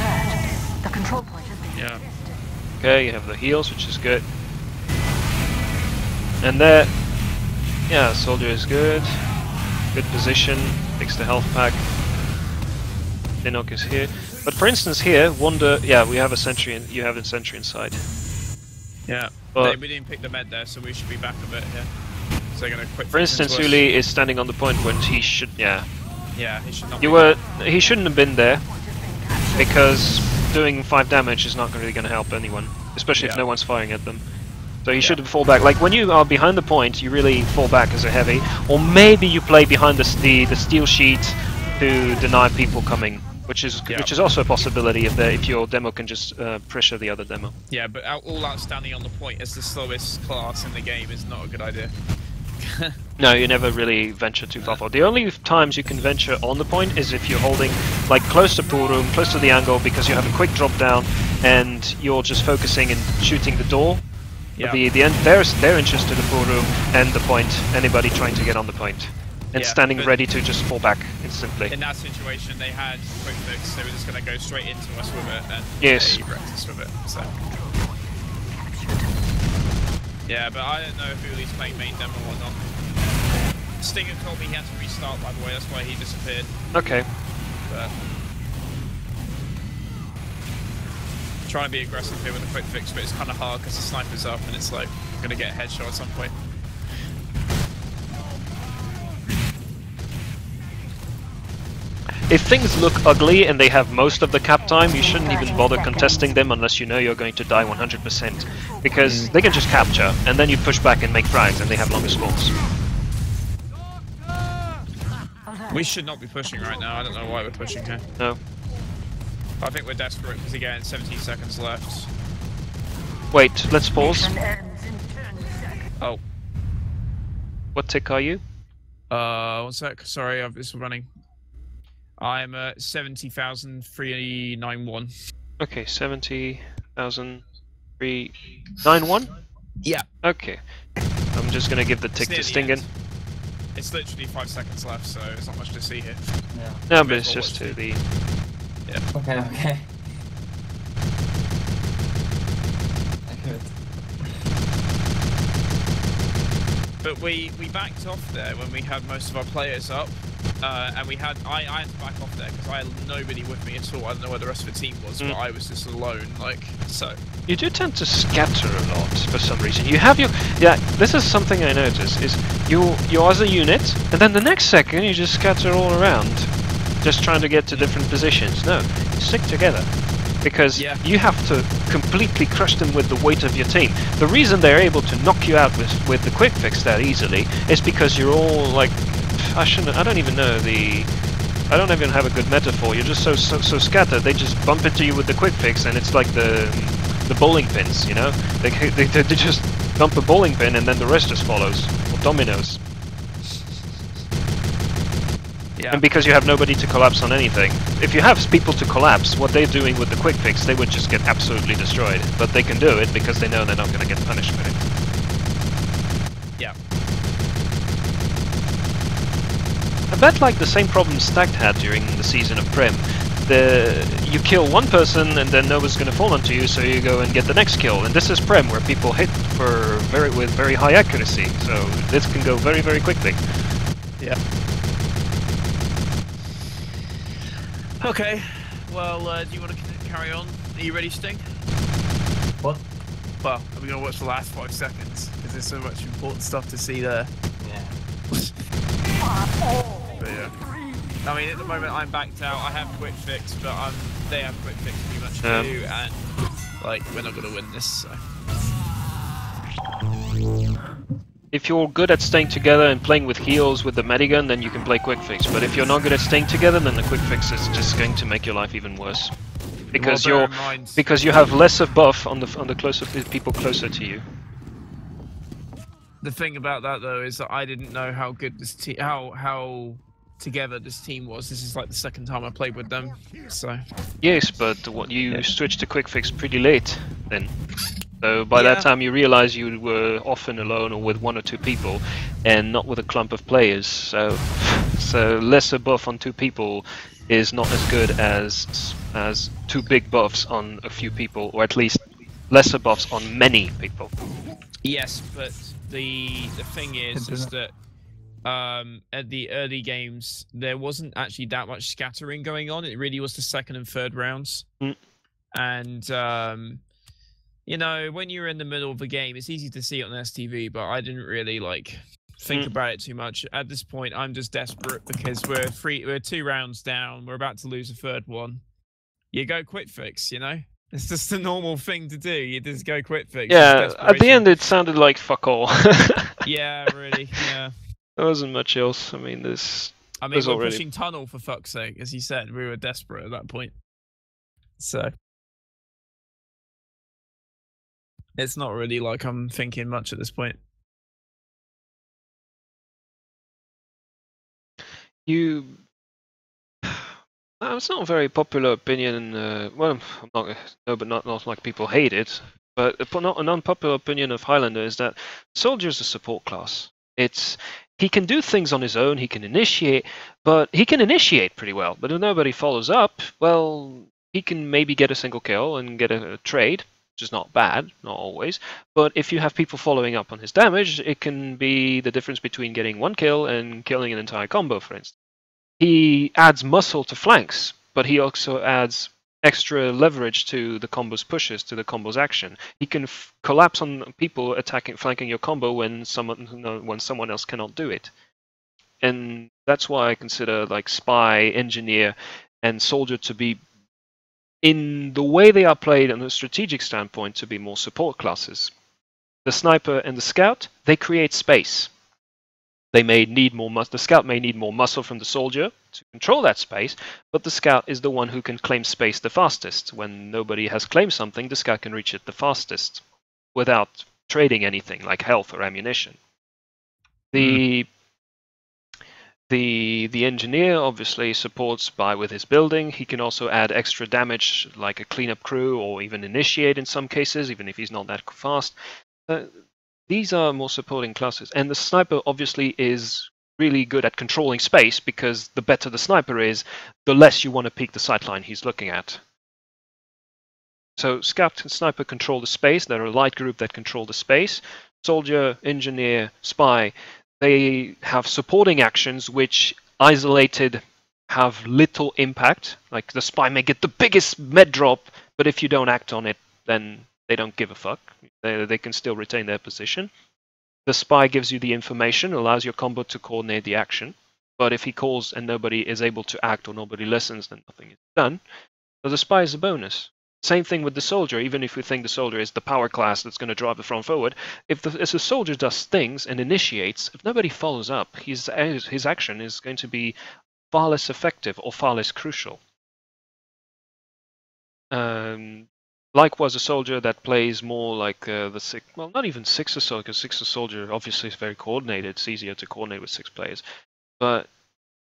The control point has been Yeah. Okay, you have the heals, which is good. And there, yeah, soldier is good. Good position, fix the health pack. Linok is here. But for instance here, we have a sentry, you have a sentry inside. Yeah, but we didn't pick the med there, so we should be back a bit here. So they're gonna quit. For instance, Uli is standing on the point when he should, Yeah, he should not he shouldn't have been there, because doing 5 damage is not really going to help anyone, especially if no one's firing at them. So you should fall back. Like when you are behind the point, you really fall back as a heavy, or maybe you play behind the steel sheet to deny people coming, which is also a possibility if your demo can just pressure the other demo. Yeah, but all out standing on the point as the slowest class in the game is not a good idea. No, you never really venture too far forward. The only times you can venture on the point is if you're holding like close to pool room, close to the angle, because you have a quick drop down and you're just focusing and shooting the door. Yeah. Their interest to the pool room and the point, anybody trying to get on the point. And standing ready to just fall back instantly. In that situation, they had quick fix, they were just going to go straight into us with it and yes. wrecked us with it. So. Yeah, but I don't know if Uli's playing main demo or not. Stinger told me he had to restart, by the way, that's why he disappeared. Okay. But trying to be aggressive here with a quick fix, but it's kind of hard because the sniper's up and it's like gonna get a headshot at some point. If things look ugly and they have most of the cap time, you shouldn't even bother contesting them unless you know you're going to die 100%. Because they can just capture, and then you push back and make frags, and they have longer scores. We should not be pushing right now, I don't know why we're pushing here. No. I think we're desperate because again, 17 seconds left. Wait, let's pause. Oh. What tick are you? 1 sec, sorry, it's running. I'm at 70,391. Okay, 70,391? Yeah. Okay. I'm just gonna give the tick to Stingen. It's literally 5 seconds left, so it's not much to see here. Yeah. No, but it's just to the... Yeah. Okay, okay. I could. But we backed off there when we had most of our players up, and I had to back off there because I had nobody with me at all. I don't know where the rest of the team was, but I was just alone, like, so. You do tend to scatter a lot for some reason. You have your... Yeah, this is something I noticed, is you're as a unit, and then the next second you just scatter all around, just trying to get to different positions. No, stick together. Because you have to completely crush them with the weight of your team. The reason they're able to knock you out with the quick fix that easily is because you're all like... I don't even know the... I don't even have a good metaphor. You're just so scattered, they just bump into you with the quick fix and it's like the bowling pins, you know? They just dump a bowling pin and then the rest just follows. Or dominoes. Yeah. And because you have nobody to collapse on anything. If you have people to collapse, what they're doing with the quick fix, they would just get absolutely destroyed. But they can do it because they know they're not going to get punished for it. Yeah. I bet like the same problem Stacked had during the season of Prim. You kill one person and then no one's going to fall onto you, so you go and get the next kill. And this is Prim, where people hit with very high accuracy, so this can go very, very quickly. Yeah. Okay, well, do you want to carry on? Are you ready, Sting? What? Well, are we going to watch the last 5 seconds? Because there's so much important stuff to see there. Yeah. But yeah. I mean, at the moment I'm backed out. I have quick fix, but they have quick fix pretty much too, and like we're not going to win this. So. If you're good at staying together and playing with heals with the medigun, then you can play quick fix. But if you're not good at staying together, then the quick fix is just going to make your life even worse. Because you have less of buff on the closer people closer to you. The thing about that though is that I didn't know how good this how together this team was. This is like the second time I played with them, so. Yes, but you switched to quick fix pretty late then. So by that time you realize you were often alone or with 1 or 2 people, and not with a clump of players. So lesser buff on 2 people is not as good as 2 big buffs on a few people, or at least lesser buffs on many people. Yes, but the thing is that at the early games there wasn't actually that much scattering going on. It really was the second and third rounds, and you know, when you're in the middle of the game, it's easy to see it on STV, but I didn't really like think about it too much. At this point, I'm just desperate because we're 2 rounds down. We're about to lose a third one. You go quick fix, you know? It's just a normal thing to do. You just go quick fix. Yeah, at the end it sounded like fuck all. Yeah, really, yeah. There wasn't much else. I mean, we're pushing tunnel for fuck's sake, as you said. We were desperate at that point. So it's not really like I'm thinking much at this point. It's not a very popular opinion. Well, not like people hate it, but not an unpopular opinion of Highlander is that Soldier's a support class. He can do things on his own. He can initiate, pretty well. But if nobody follows up, well, he can maybe get a single kill and get a trade. which is not bad, not always. But if you have people following up on his damage, it can be the difference between getting 1 kill and killing an entire combo, for instance. He adds muscle to flanks, but he also adds extra leverage to the combo's pushes, to the combo's action. He can collapse on people flanking your combo when someone else cannot do it. And that's why I consider like Spy, Engineer, and Soldier to be, in the way they are played on a strategic standpoint, to be more support classes. The Sniper and the Scout, they create space. They may need more the Scout may need more muscle from the Soldier to control that space, but the Scout is the one who can claim space the fastest. When nobody has claimed something, the Scout can reach it the fastest without trading anything like health or ammunition. The Engineer obviously supports with his building. He can also add extra damage like a cleanup crew or even initiate in some cases, even if he's not that fast. These are more supporting classes. And the Sniper obviously is really good at controlling space, because the better the Sniper is, the less you want to peek the sightline he's looking at. So Scout and Sniper control the space. They're a light group that control the space. Soldier, Engineer, Spy, they have supporting actions which, isolated, have little impact. Like the Spy may get the biggest med drop, but if you don't act on it, then they don't give a fuck. They can still retain their position. The Spy gives you the information, allows your combo to coordinate the action. But if he calls and nobody is able to act or nobody listens, then nothing is done. So the Spy is a bonus. Same thing with the Soldier. Even if we think the Soldier is the power class that's going to drive the front forward, if the Soldier does things and initiates, if nobody follows up, his action is going to be far less effective or far less crucial. Likewise, a Soldier that plays more like the six, well, not even Sixer Soldier, because Sixer Soldier obviously is very coordinated. It's easier to coordinate with 6 players. But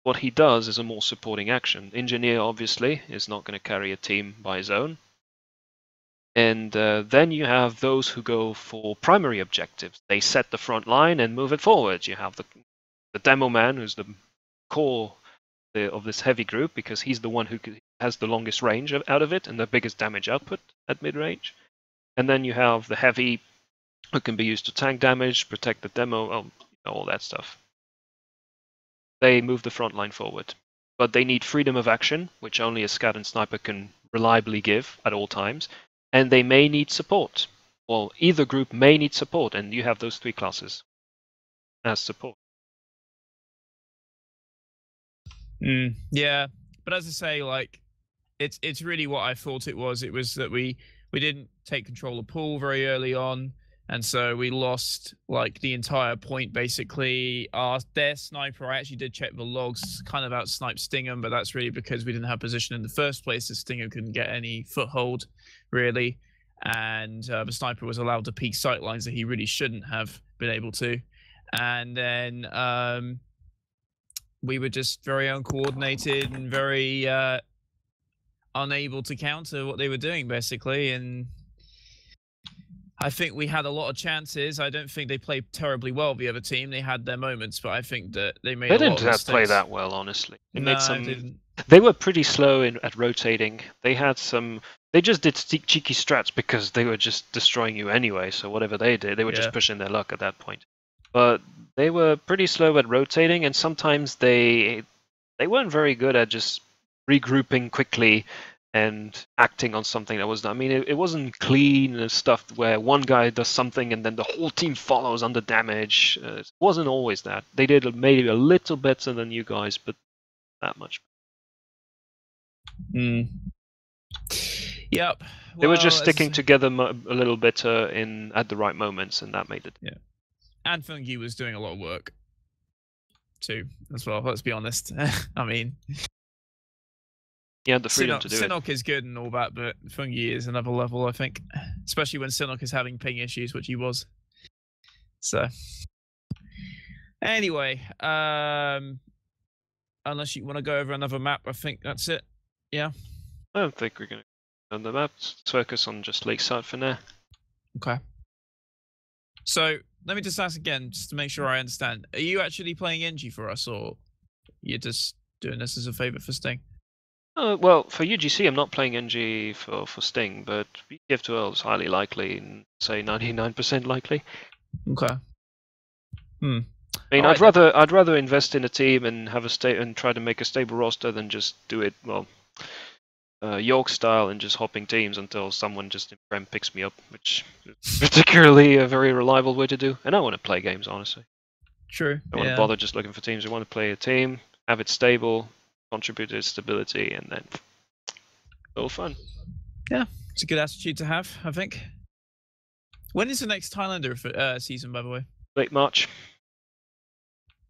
what he does is a more supporting action. Engineer obviously is not going to carry a team by his own. And then you have those who go for primary objectives. They set the front line and move it forward. You have the Demo Man, who's the core of this heavy group, because he's the one who has the longest range out of it and the biggest damage output at mid-range. And then you have the heavy, who can be used to tank damage, protect the demo, all that stuff. They move the front line forward. But they need freedom of action, which only a Scout and Sniper can reliably give at all times. And they may need support. Well, either group may need support, and you have those 3 classes as support. Yeah, but as I say, like, it's really what I thought it was. It was that we didn't take control of pool very early on, and so we lost like the entire point basically. Their Sniper, I actually did check the logs, kind of out sniped Stingham, but that's really because we didn't have position in the first place. So Stingham couldn't get any foothold really, and the Sniper was allowed to peek sightlines that he really shouldn't have been able to, and then we were just very uncoordinated and very unable to counter what they were doing, basically. And I think we had a lot of chances. I don't think they played terribly well, the other team. They had their moments, but I think that they made a lot of mistakes. They didn't play that well, honestly. No, they didn't. They were pretty slow at rotating. They had some... They just did cheeky strats because they were just destroying you anyway, so whatever they did, they were just pushing their luck at that point. But they were pretty slow at rotating, and sometimes they weren't very good at just regrouping quickly and acting on something that was... I mean, it wasn't clean and stuff where one guy does something and then the whole team follows under damage. It wasn't always that. They did maybe a little better than you guys, but not much. Yep. They were just sticking together a little better at the right moments, and that made it. Yeah. And Fungi was doing a lot of work too, as well. Let's be honest. I mean, he had the freedom to do it. Sinnock is good and all that, but Fungi is another level, I think. Especially when Sinnock is having ping issues, which he was. So, anyway, unless you want to go over another map, I think that's it. Yeah. I don't think we're going to go on the map. Let's focus on just Lakeside for now. Okay. So, let me just ask again, just to make sure I understand. Are you actually playing Engie for us, or you're just doing this as a favour for Sting? Well, for UGC, I'm not playing NG for Sting, but BTF12 is highly likely, and say 99% likely. Okay. I mean, I'd rather invest in a team and have and try to make a stable roster than just do it York style and just hopping teams until someone just in Prem picks me up, which is particularly a very reliable way to do. And I want to play games, honestly. True. I don't want to bother just looking for teams. I want to play a team, have it stable, contribute to its stability, and then all fun. Yeah, it's a good attitude to have, I think. When is the next Highlander season, by the way? Late March.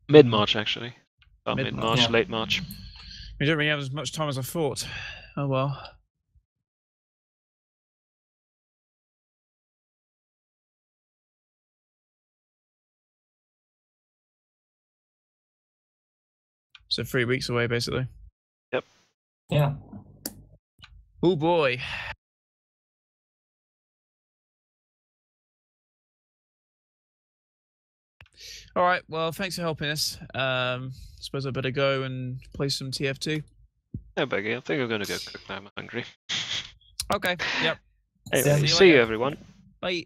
Mid-March, actually. Mid-March, yeah. late March. We don't really have as much time as I thought. Oh well. So 3 weeks away, basically. Yep. Yeah. Oh boy. All right. Well, thanks for helping us. Suppose I better go and play some TF2. No biggie. I think I'm going to go cook now. I'm hungry. Okay. Yep. Anyway, see you, everyone. Bye.